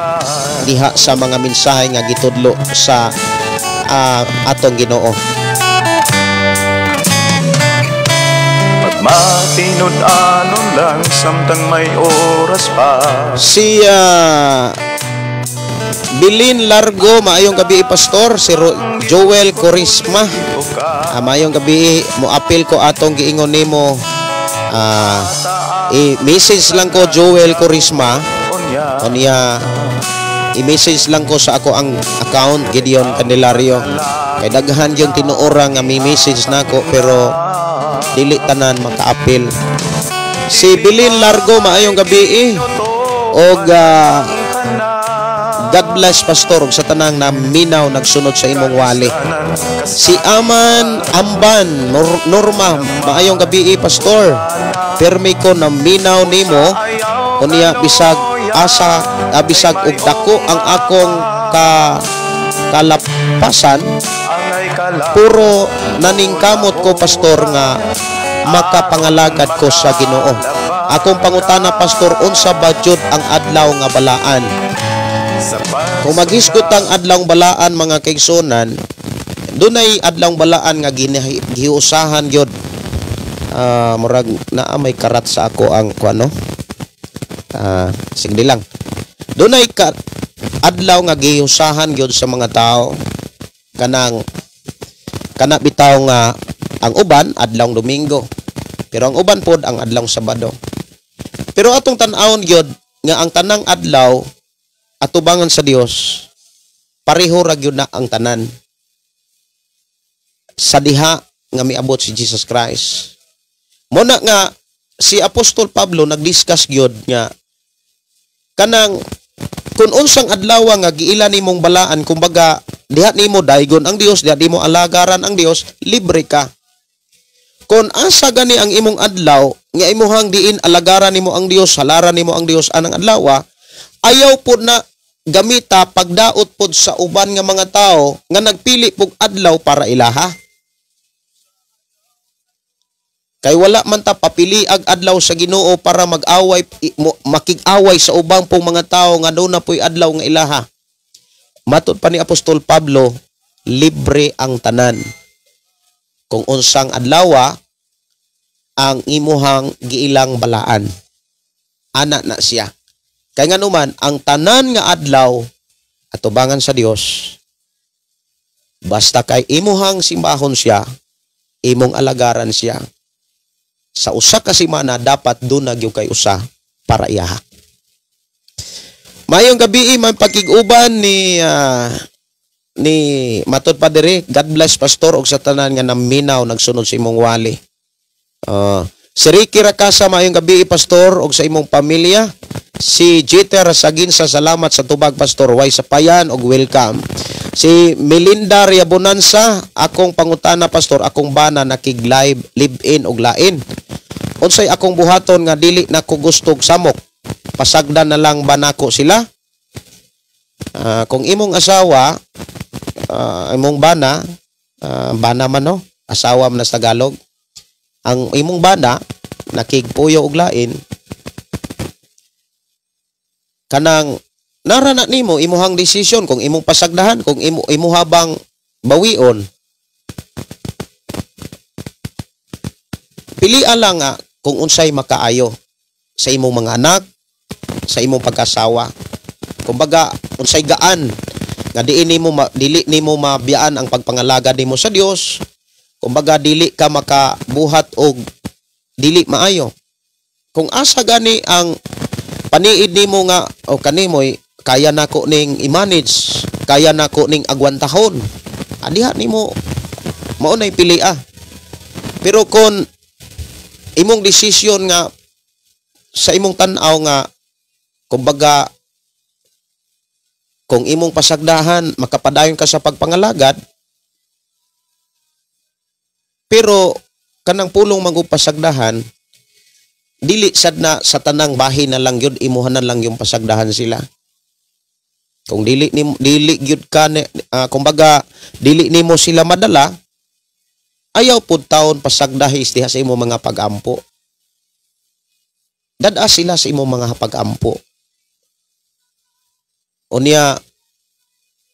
diha sa mga mensahe nga gitudlo sa atong Ginoo. Magmatinud-anon lang samtang may oras pa. Si Bilin Largo, maayong gabi pastor. Si Joel Corisma, maayong gabi. Mo apil ko atong giingon nimo. I-message lang ko Joel Corisma. Unya i-message lang ko sa ako ang account Gideon Candelario. Kay daghan yung tinuora nga may message nako pero dili tanan makaapil. Si Bilin Largo, maayong gabi og God bless pastor og sa tanang naminaw nagsunod sa imong wali. Si Aman Amban Norma, maayong gabi pastor. Permi ko naminaw nimo unya bisag asa bisag og dako ang akong kalapasan, puro naningkamot ko pastor nga makapangalagad ko sa Ginoo. Akong pangutana pastor, unsa ba jud ang adlaw nga balaan? Kung maghisgot ang adlaw balaan mga kaigsunan, dunay adlaw balaan nga giusahan gyud. Murag naa may karat sa ako ang kuano. Sige lang. Dunay adlaw nga giusahan gyud sa mga tao kana bitaw nga ang uban adlaw Domingo. Pero ang uban pod ang adlaw Sabado. Pero atong tan-awon gyud nga ang tanang adlaw atubangan sa Dios pareho ra gyud na ang tanan. Sa diha nga miabot si Jesus Christ. Muna nga si Apostol Pablo nagdiscuss gyud nga kanang kung unsang adlaw nga giila nimong balaan, kumbaga diha nimo daygon ang Dios, diha nimo alagaran ang Dios, libre ka. Kung asa gani ang imong adlaw nga imuhang diin alagaran nimo ang Dios, halaran nimo ang Dios anang adlaw, ayaw pod na gamita pagdaot pod sa uban nga mga tao nga nagpili pog adlaw para ilaha. Kay wala man ta papili ag adlaw sa Ginoo para mag-away makig-away sa ubang pong mga tao nga doon na po'y adlaw nga ilaha. Matud pa ni Apostol Pablo, libre ang tanan. Kung unsang adlaw ang imuhang giilang balaan, ana na siya. Kay nga naman ang tanan nga adlaw atubangan sa Dios, basta kay imuhang simbahon siya, imong alagaran siya. Sa usa ka semana dapat doon nagyo kay usa para iyaha. Mayong gabi may pakig-uban ni matud pa diri. God bless pastor og sa tanan nga naminaw nagsunod sa imong wali. Si Ricky Rakasa, mayong gabi pastor og sa imong pamilya. Si Jeter Sagin sa salamat sa tubag pastor. Way sapayan og welcome. Si Melinda Riabonanza, akong pangutana pastor, akong bana nakig-live live-in og lain. Unsay akong buhaton nga dili na ko gustog samok, pasagdan na lang ba nako sila? Kung imong asawa, imong bana, bana man no, asawa man sa Tagalog, ang imong bana nakigpuyo og lain, kanang narana nimo imuhang desisyon kung imong pasagdahan, kung imo habang bawion. Pili lang nga kung unsay makaayo sa imong mga anak, sa imong pag-asawa. Kumbaga unsay gaan nga dili nimo mabiyaan ang pagpangalaga nimo sa Dios. Kumbaga dili ka makabuhat og dili maayo. Kung asa gani ang paniid nimo nga o kanimoy kaya nako ning i-manage, kaya nako ning agwantahon, diha nimo mao nay pili'a. Pero kung imong desisyon nga sa imong tan-aw nga kumbaga kung imong pasagdahan makapadayon ka sa pagpangalagad, pero kanang pulong magupasagdahan dili sad na sa tanang bahin na lang yun, imuhanan lang yung pasagdahan sila. Kung dili gyud ka kumbaga dili nimo sila madala, ayaw pud taon pasagdahis diha sa imo mga pag-ampo. Dada sila sa imo mga pag-ampo. Unya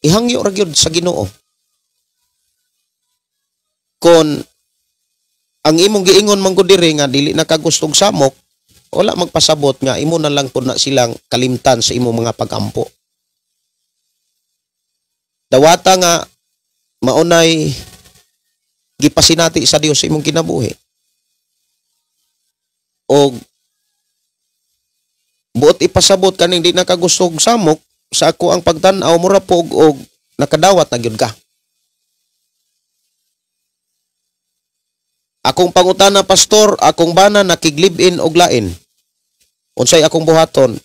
ihangyo ra gyud sa Ginoo. Kon ang imong giingon man gud diri nga dili na kagustog samok, wala magpasabot nga imo na lang pud na silang kalimtan sa imo mga pag-ampo. dawata nga maunay gipasinati sa Dios sa imong kinabuhi. O buot ipasabot kaning di nakagustog samok sa ako ang pagtan-aw mura pog og nakadawat na gyud ka. Akong pangutana pastor, akong bana nakiglib-in og lain. Unsay akong buhaton?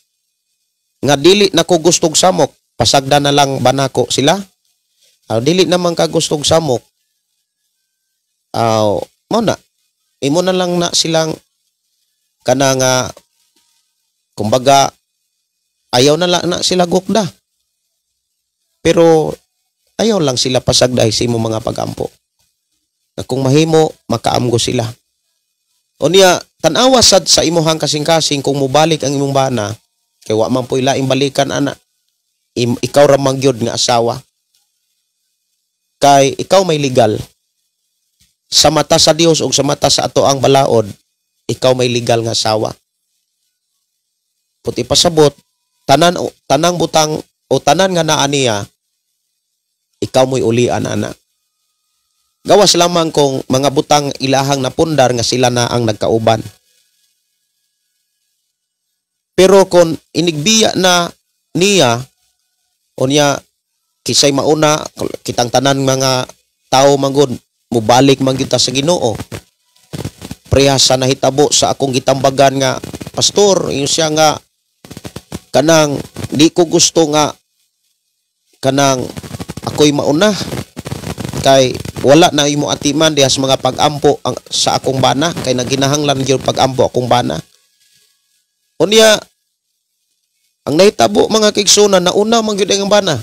Nga dili nako gustog samok, pasagda na lang banako sila. Dili naman ka gustog samok. Mo na. Imo na lang na silang kana nga kumbaga ayaw na lang na sila gukda. Pero ayaw lang sila pasagday sa imo mga pagampo. Na kung mahimo makaamgo sila. Unya tan-awa sad sa imuhang kasing-kasing kung mubalik ang imong bana kay wa man poy laing balikan ana. Ikaw ra man gyud nga asawa. Kay ikaw may legal. Sa mata sa Dios ug sa mata sa ato ang balaod, ikaw may legal nga asawa. Puti pasabot tanang butang o tanan nga naa niya, ikaw mo'y ulian ana. Gawas lamang kung mga butang ilahang napundar nga sila na ang nagkauban. Pero kung inigbiya na niya, o niya, kisay mauna, kitang tanan mga tao manggod, mubalik man kita sa Ginoo. Prehas sa nahitabo sa akong gitambagan nga, pastor, yung siya nga, kanang, di ko gusto nga, kanang, ako'y mauna, kay wala na imo atiman dihas mga pagampo sa akong bana kay naginahanglan gyud pagampo akong bana. Unya ang nahitabo mga kigsunan nauna man gyud ang bana.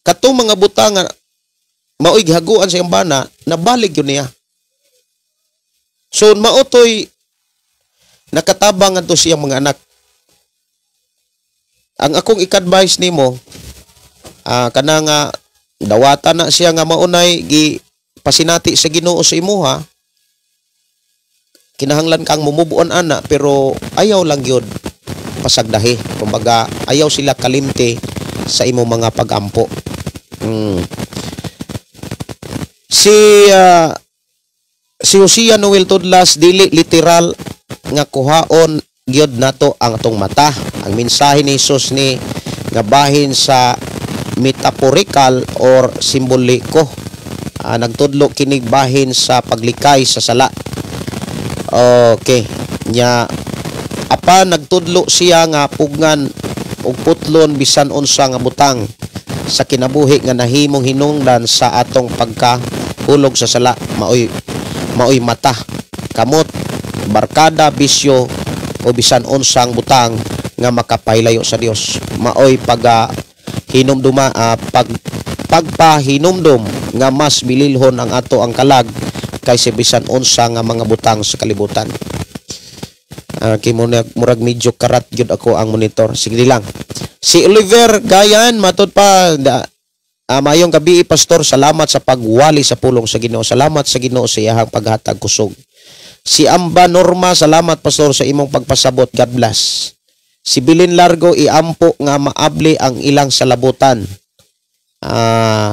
Katong mga butang nga maoy gihaguan sa iyang bana nabalik gyud niya. So maotoy nakatabang adto siyang mga anak. Ang akong ik-advise nimo kana nga dawata na siya nga maunay gi pasinati sa Ginoo sa imuha, kinahanglan kang mumubuon ana pero ayaw lang gyud pasagdahi, kumbaga ayaw sila kalimte sa imo mga pagampo. Si Hosea Noel Tudlas dili literal nga kuhaon gyud nato ang atong mata. Ang mensahe ni Jesus ni nga bahin sa metaphorical or simboliko. Nagtudlo kinig bahin sa paglikay sa sala. Okay. Nya apa nagtudlo siya nga pugngan og putlon bisan unsa nga butang sa kinabuhi nga nahimong hinungdan sa atong pagkahulog sa sala. Maoy mata, kamot, barkada, bisyo o bisan unsang butang nga makapahilayo sa Dios. Maoy pagpahinumdum nga mas bililhon ang ato ang kalag kaysa bisan unsa nga mga butang sa kalibutan. Murag medyo karat gyud ako ang monitor. Sige lang. Si Oliver Gayan matud pa mayong gabi pastor, salamat sa pagwali sa pulong sa Ginoo. Salamat sa Ginoo sa iyang paghatag kusog. Si Amba Norma, salamat pastor sa imong pagpasabot. God bless. Si Bilin Largo, iampo nga maabli ang ilang salabutan.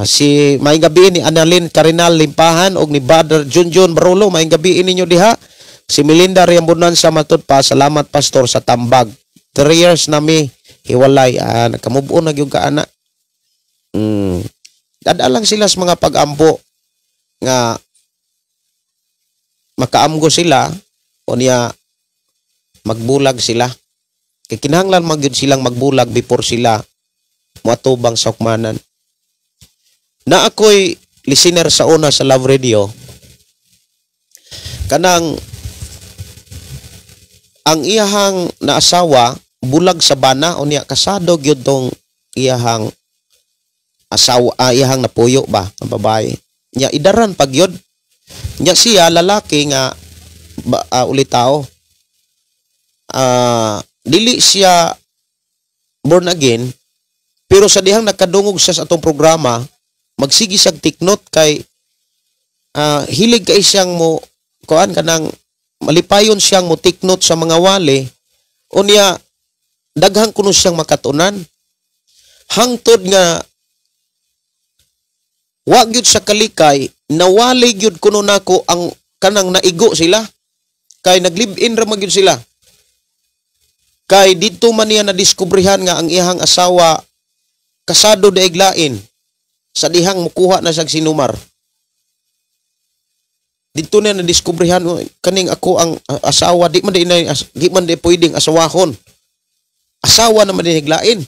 Si may gabi ni Annalyn Carinal Limpahan og ni Brother Junjun Barolo, may gabi ninyo diha. Si Melinda Riambunan sa matud pa, salamat pastor sa tambag. 3 years na mi hiwalay, nagkamubuo na gyud ka ana. Dadalang sila sa mga pagampo nga makaamgo sila o niya magbulag sila. Kay kinahanglan magyud silang magbulag before sila muatubang sa hukmanan. Na ako'y listener sa una sa Love Radio, kanang ang iyahang naasawa bulag sa bana o niya kasado gyud tong iyahang asawa, iyahang napuyo ba ang babae. Nya idaran pag yun. Nya siya lalaki nga ulitaw. Dili siya born again, pero sa dihang nakadungog siya sa atong programa, magsigi siyang tiknot kay hilig kay siyang mo kuan kanang malipayon siyang mo tiknot sa mga wali unya daghang kuno siyang makatunan. hangtod nga wa gyud sa kalikay nawali gyud kuno nako ang kanang naigo sila kay naglive-in ra magyud sila. Kay dito man niya nadiskubrehan nga ang iyang asawa kasado daig lain sa dihang mukuha na siyang sinumar. Dito na nadiskubrehan kaning ako ang asawa di man di pwedeng asawahon. Asawa naman din higlain.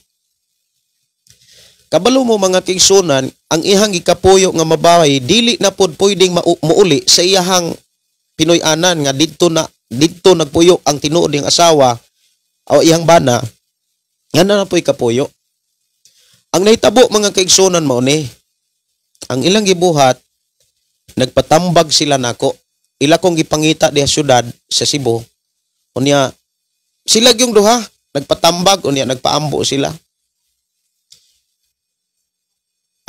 Kabalo mo mga kigsunan, ang ihang gikapuyo nga mabahay dili na pod pwedeng muuli sa iyahang Pinoy-anan nga dito nagpuyo ang tinuod ng asawa o iyang bana nga na po'y kapuyo. Ang nahitabo mga kaigsunan mo ni, ang ilang gibuhat, nagpatambag sila nako. Ila kong gipangita diha syudad sa Cebu. Unya, sila yung duha, nagpatambag, unya nagpaambo sila.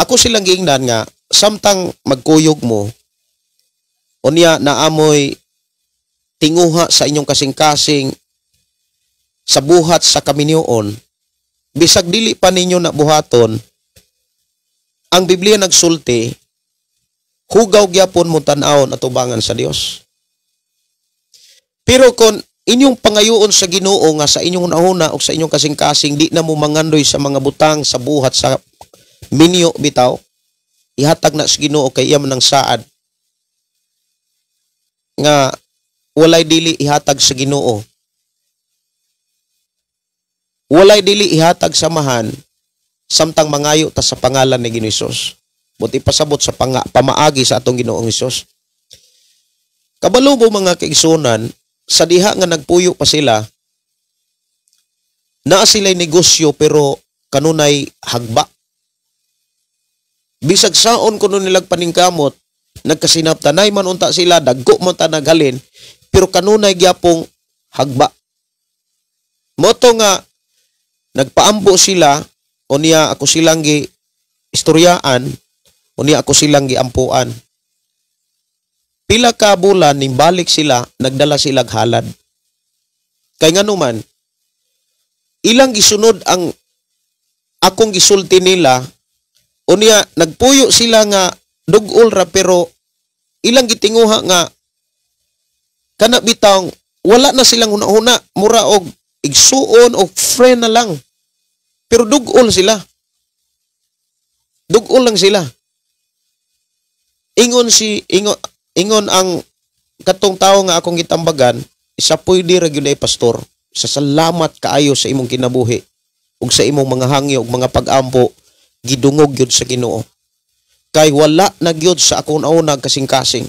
Ako silang giingnan nga, samtang magkuyog mo, unya naamoy tinguha sa inyong kasing-kasing sa buhat sa kaminyoon, bisag dili pa ninyo na buhaton, ang Biblia nagsulti, hugaw gyapon mo tan-awon at tubangan sa Dios. Pero kung inyong pangayoon sa Ginoo nga sa inyong unahuna o sa inyong kasing-kasing di na mo mangandoy sa mga butang sa buhat sa minyo bitaw, ihatag na sa Ginoo kay iya man ang saad nga walay dili ihatag sa Ginoo. Walay dili ihatag samahan samtang mangayo ta sa pangalan ni Ginoong Hesus. Buti pasabot sa pamaagi sa atong Ginoong Hesus. Kabalo mo mga kaigsunan, sa diha nga nagpuyo pa sila, naa sila'y negosyo pero kanunay hagba. Bisag saon kuno nilag paningkamot, nagkasinaptanay man unta sila, dagko man ta naghalin, pero kanunay gyapong hagba. Moto nga nagpaambo sila, unya ako silang istoryaan, unya ako silang giampuan. Pila ka bulan nimbalik sila, nagdala sila halad. Kay nganuman, ilang gisunod ang akong gisulti nila, unya nagpuyo sila nga dugol ra pero ilang gitinguha nga kana bitang wala na silang hunahuna, mura og igsuon o friend na lang. Pero dugol sila. Dugol lang sila. Ingon ang katong tao nga akong gitambagan, isa pwede ra gyud ay pastor. Sa salamat kaayo sa imong kinabuhi ug sa imong mga hangyo ug mga pag-ampo, gidungog gyud sa Ginoo. Kay wala na gyud sa akong nauna kasing-kasing.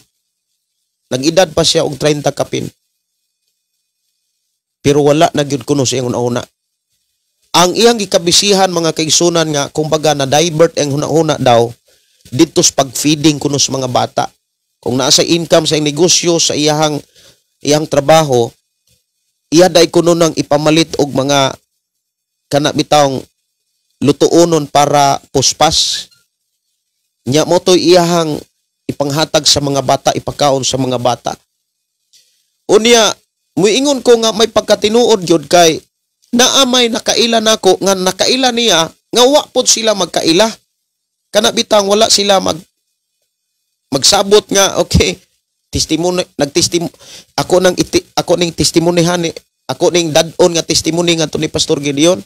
Nag-edad pa siya og 30 kapin. Pero wala na gyud kuno sa iyang una. Ang iyang gikabisihan mga kaigsunan nga kumbaga na divert ang hunahuna daw dito sa pag-feeding kuno sa mga bata. Kung naa sa income sa negosyo sa iyang trabaho, iya day kuno nang ipamalit og mga kana bitawng lutuonon para puspas. Nya mo to iyang ipanghatag sa mga bata, ipakaon sa mga bata. Unya muingon ko nga may pagkatinuod gyud kay naamay nakaila nako nga nakaila niya nga wa pod sila magkaila. Kana bitang wala sila magsabot nga okay, testimony ako ning testimonyhan ako ning dad-on nga testimony nga ni Pastor Gideon.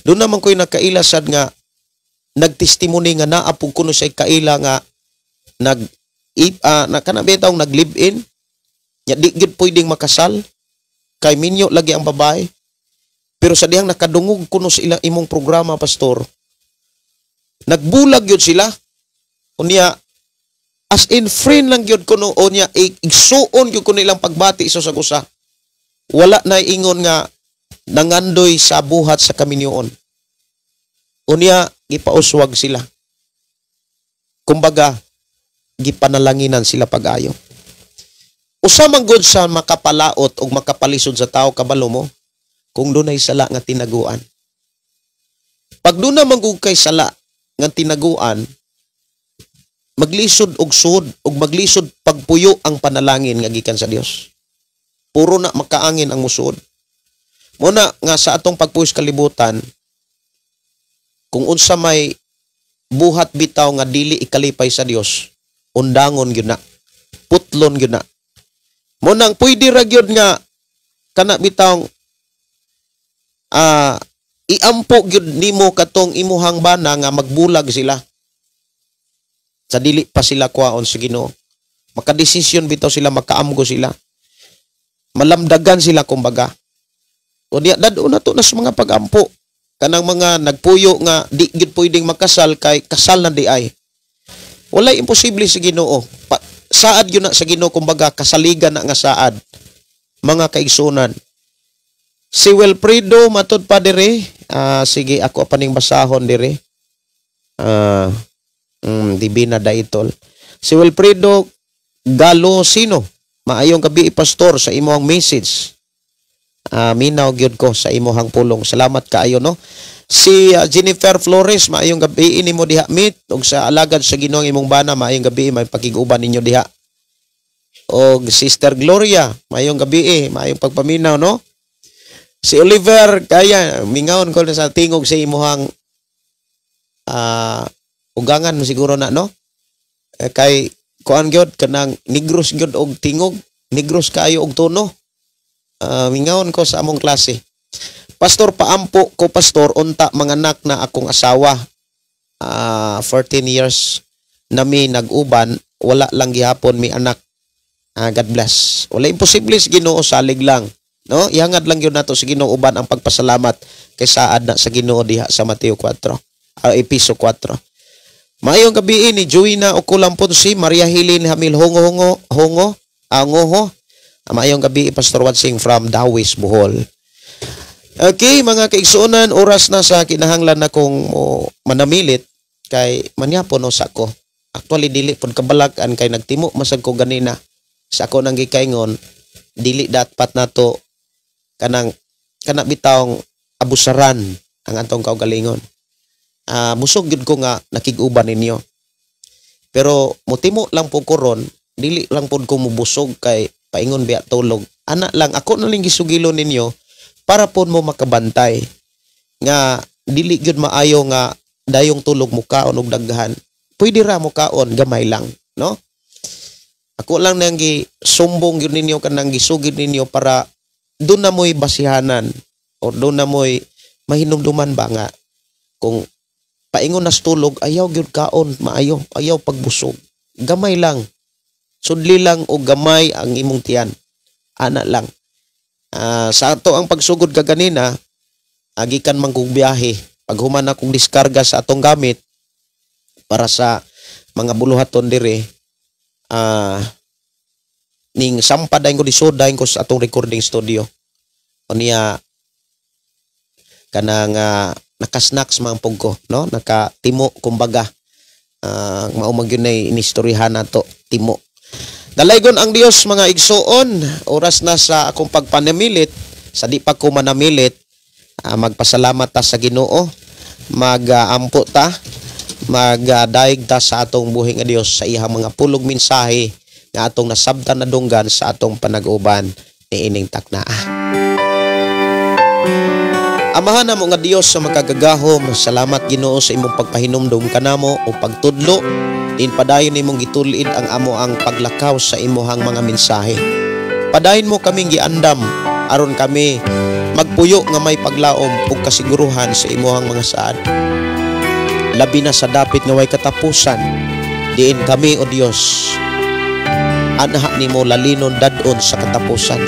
Doon naman ko'y nakaila sad nga nagtestimony nga naa pud kuno say kaila nga kana bitang nag-live-in. Ya di gid pwedeng makasal kay minyo lagi ang babae. Pero sa dihang nakadungog kuno sa ilang imong programa pastor, nagbulag gyud sila. Unya as in friend lang gyud kuno unya igsuon gyud kuno ilang pagbati iso sa usa. Wala na ingon nga nangandoy sa buhat sa kaminyoon. Unya gipauswag sila. Kumbaga gipanalanginan sila pag-ayo. Usa man gud sa makapalaot o makapalisod sa tao kabalo mo kung dunay sala nga tinaguan. Pag doon naman gud kay sala nga tinaguan, maglisod og sud og maglisod pagpuyo ang panalangin nga gikan sa Dios. Puro na makaangin ang musud. Muna nga sa atong pagpuyo sa kalibutan, kung unsa may buhat bitaw nga dili ikalipay sa Dios, undangon gyud na, putlon gyud na. Mo nang pwede ra gyud nga kana bitaw iampo gyud nimo katong imuhang bana nga magbulag sila sa dili pa sila kuwaon sa Ginoo. Makadesisyon bitaw sila, makaamgo sila, malamdagan sila kumbaga. O diya dado na to nas mga pagampo kanang mga nagpuyo nga di gyud pwedeng makasal kay kasal na di ay. Walay imposible sa Ginoo. Saad yun na sa Ginoo kumbaga, kasaligan na nga saad. Mga kaigsunan. Si Wilfredo matud pa dire. Sige ako paning basahon dire. Di na daitol. Si Wilfredo Galosino, maayong gabi pastor sa imong message. Minaw gyud ko sa imong pulong. Salamat kaayo no. Si Jennifer Flores, maayong gabi nimo diha mit ug sa alagad sa Ginoo imong bana, maayong gabi may pakiguban ninyo diha. Og Sister Gloria, maayong gabi maayong pagpaminaw no. Si Oliver kaya mingaon ko na sa tingog sa imong ugangan siguro na no. Kay kuan gyud kanang Negros gyud og tingog, Negros kaayo og tono. Mingaon ko sa among klase. Pastor, paampo ko pastor, unta manganak na akong asawa. 14 years nami nag-uban, wala lang gihapon mi anak. God bless. Wala imposible sa Ginoo, salig lang. No? Ihangad lang yun nato sa Ginoo uban ang pagpasalamat kay saad na sa Ginoo diha sa Mateo 4, Episo 4. Maayong gabi ni Joina Okulampon si Maria Hilin Hamil Hongo. Maayong gabi, Pastor Watsing from Dawis, Bohol. Okay, mga kaigsuonan, oras na sa kinahanglan na kong manamilit kay manyapon no sa ko. Actually, dili pod kabalakan kay nagtimo masag ko ganina. Sa ako nang gikaingon, dili dapat nato kana bitawng abusaran ang atong kaugalingon. Musog gid ko nga nakig-uban ninyo. Pero mutimo lang po ko ron, dili lang pod ko mubusog kay paingon biya tulog. Ana lang ako na lang gisugilo ninyo para po mo makabantay nga dili gyud maayo nga dayong tulog mo kaon og daghan. Pwede ra mo kaon gamay lang, no? Ako lang nang gisumbong gyud ninyo kanang gisugid ninyo para doon na mo'y basihanan o doon na mo'y mahinumduman ba nga kung paingon nas tulog ayaw gyud kaon maayo, ayaw pagbusog. Gamay lang. Sudli lang o gamay ang imong tiyan. Ana lang. Sa ato ang pagsugod kaganina, gikan man kong biyahe. Pag human akong diskarga sa atong gamit para sa mga buluhaton dire, ning sampadayon ko disodayon ko sa atong recording studio. O niya kanang nakasnacks mga pugko, no? Nakatimo kumbaga. Maumag yun na inistoryahan nato timo. Dalaygon ang Dios mga igsoon, oras na sa akong pagpanamilit, sa di pa ko manamilit, magpasalamat ta sa Ginoo, mag-ampo ta, magdaig ta sa atong buhi nga Dios sa iyang mga pulog mensahe nga atong nasabtan na dunggan sa atong panag-uban ni ining taknaa. Amahan na mo nga Dios sa makagagahom, salamat Ginoo sa imong pagpahinumdum kanamo o pagtudlo, din padayon nimong gitulid ang amo ang paglakaw sa imuhang mga mensahe. Padayon mo kaming giandam aron kami magpuyo nga may paglaom ug kasiguruhan sa imuhang mga saad. Labi na sa dapit nga way katapusan, diin kami o Dios anha nimo lalinon dadon sa katapusan.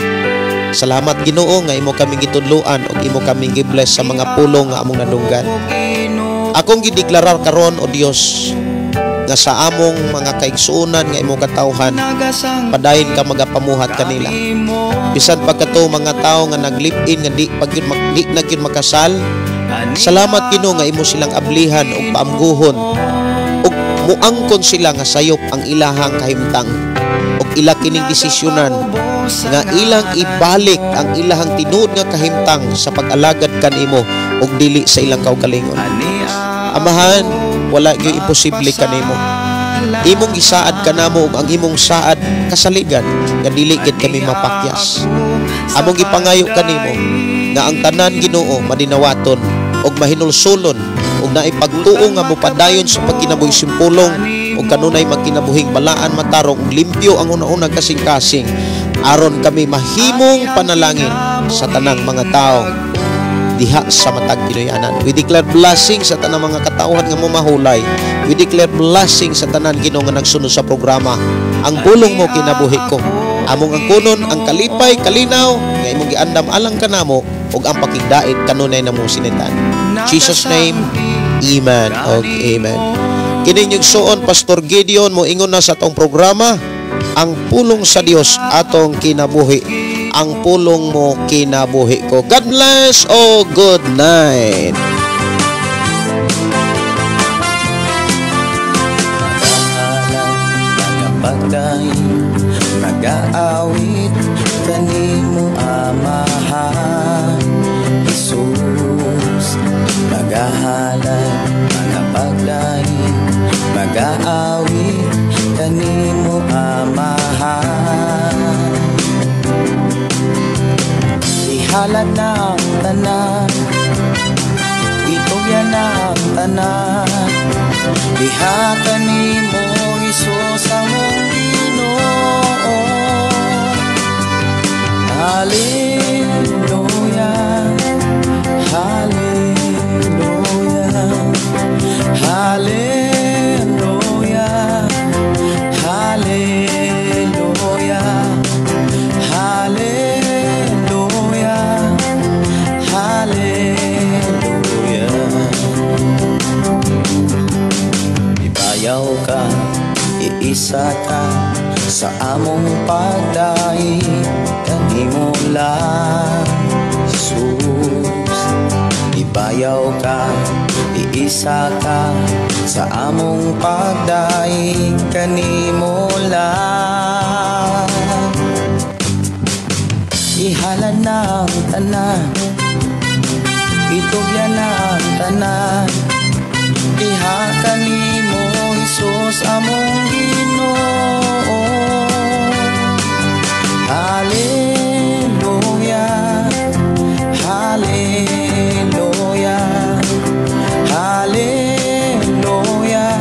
Salamat Ginoo nga imo kaming gitudloan ug imo kaming gibless sa mga pulong nga among nadunggan. Akong gideklarar karon o Dios nga sa among mga kaigsuonan nga imo katawhan, padayon ka magapamuhat kanila. Bisan pagkato mga tao nga naglip-in nga di na gyud makasal, salamat Ginoo nga imo silang ablihan ug paamguhon ug muangkon sila nga sayop ang ilahang kahimtang ug ila kining desisyonan nga ilang ibalik ang ilahang tinuod nga kahimtang sa pag-alagad kanimo ug dili sa ilang kaugalingon. Amahan, wala gyud imposible kanimo. Imong gisaad kanamo ug ang imong saad kasaligan nga dili gid kami mapakyas. Among gipangayo kanimo nga ang tanan Ginoo madinawaton ug mahinulsulon ug na ipagtuo nga mo padayon sa pagkinabuhi simpulong o kanunay magkinabuhing balaan matarong limpyo ang una-una kasing-kasing aron kami mahimong panalangin sa tanang mga tao diha sa matag Pinoyanan. We declare blessing sa tanang mga katauhan nga mamahulay. We declare blessing sa tanan Ginoo nga nagsunod sa programa. Ang pulong mo kinabuhi ko. Among ang kunon ang kalipay, kalinaw nga imong giandam alang kanamo ug ang pakigdait kanunay namong sinitan. Jesus name. Amen. Okay, amen. Kini yung suon Pastor Gideon mo ingon na sa atong programa ang pulong sa Dios atong kinabuhi. Ang pulong mo kinabuhi ko. God bless o good night. Mag-aawit kanimo amahan Jesus, magahalay mga pagdahin, mag-aawit kanimo amahan. Ihalad na ang tanan, itugyan na ang tanan, diha kanimo Jesus among Ginoo. Hallelujah, hallelujah, hallelujah, hallelujah, hallelujah, hallelujah. Ibayaw ka, iisa ka sa among pagdahi kanimo lang Jesus. Ibayaw ka, iisa ka sa among pagdahi kanimo lang. Ihalad na ang tanan, itugyan na ang tanan, diha kanimo Jesus among Ginoo. Hallelujah, hallelujah, hallelujah,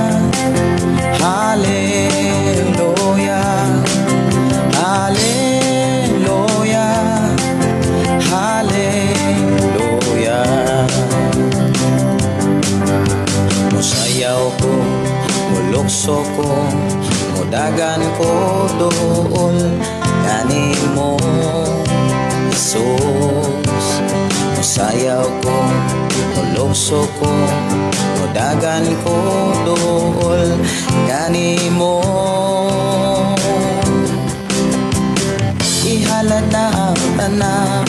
hallelujah, hallelujah, hallelujah. Musayaw ko, mulukso ko, mudagan ko doon kanimo Jesus. Musayaw ko, mulukso ko, mudagan ko doon kanimo. Ihalad na ang tanan,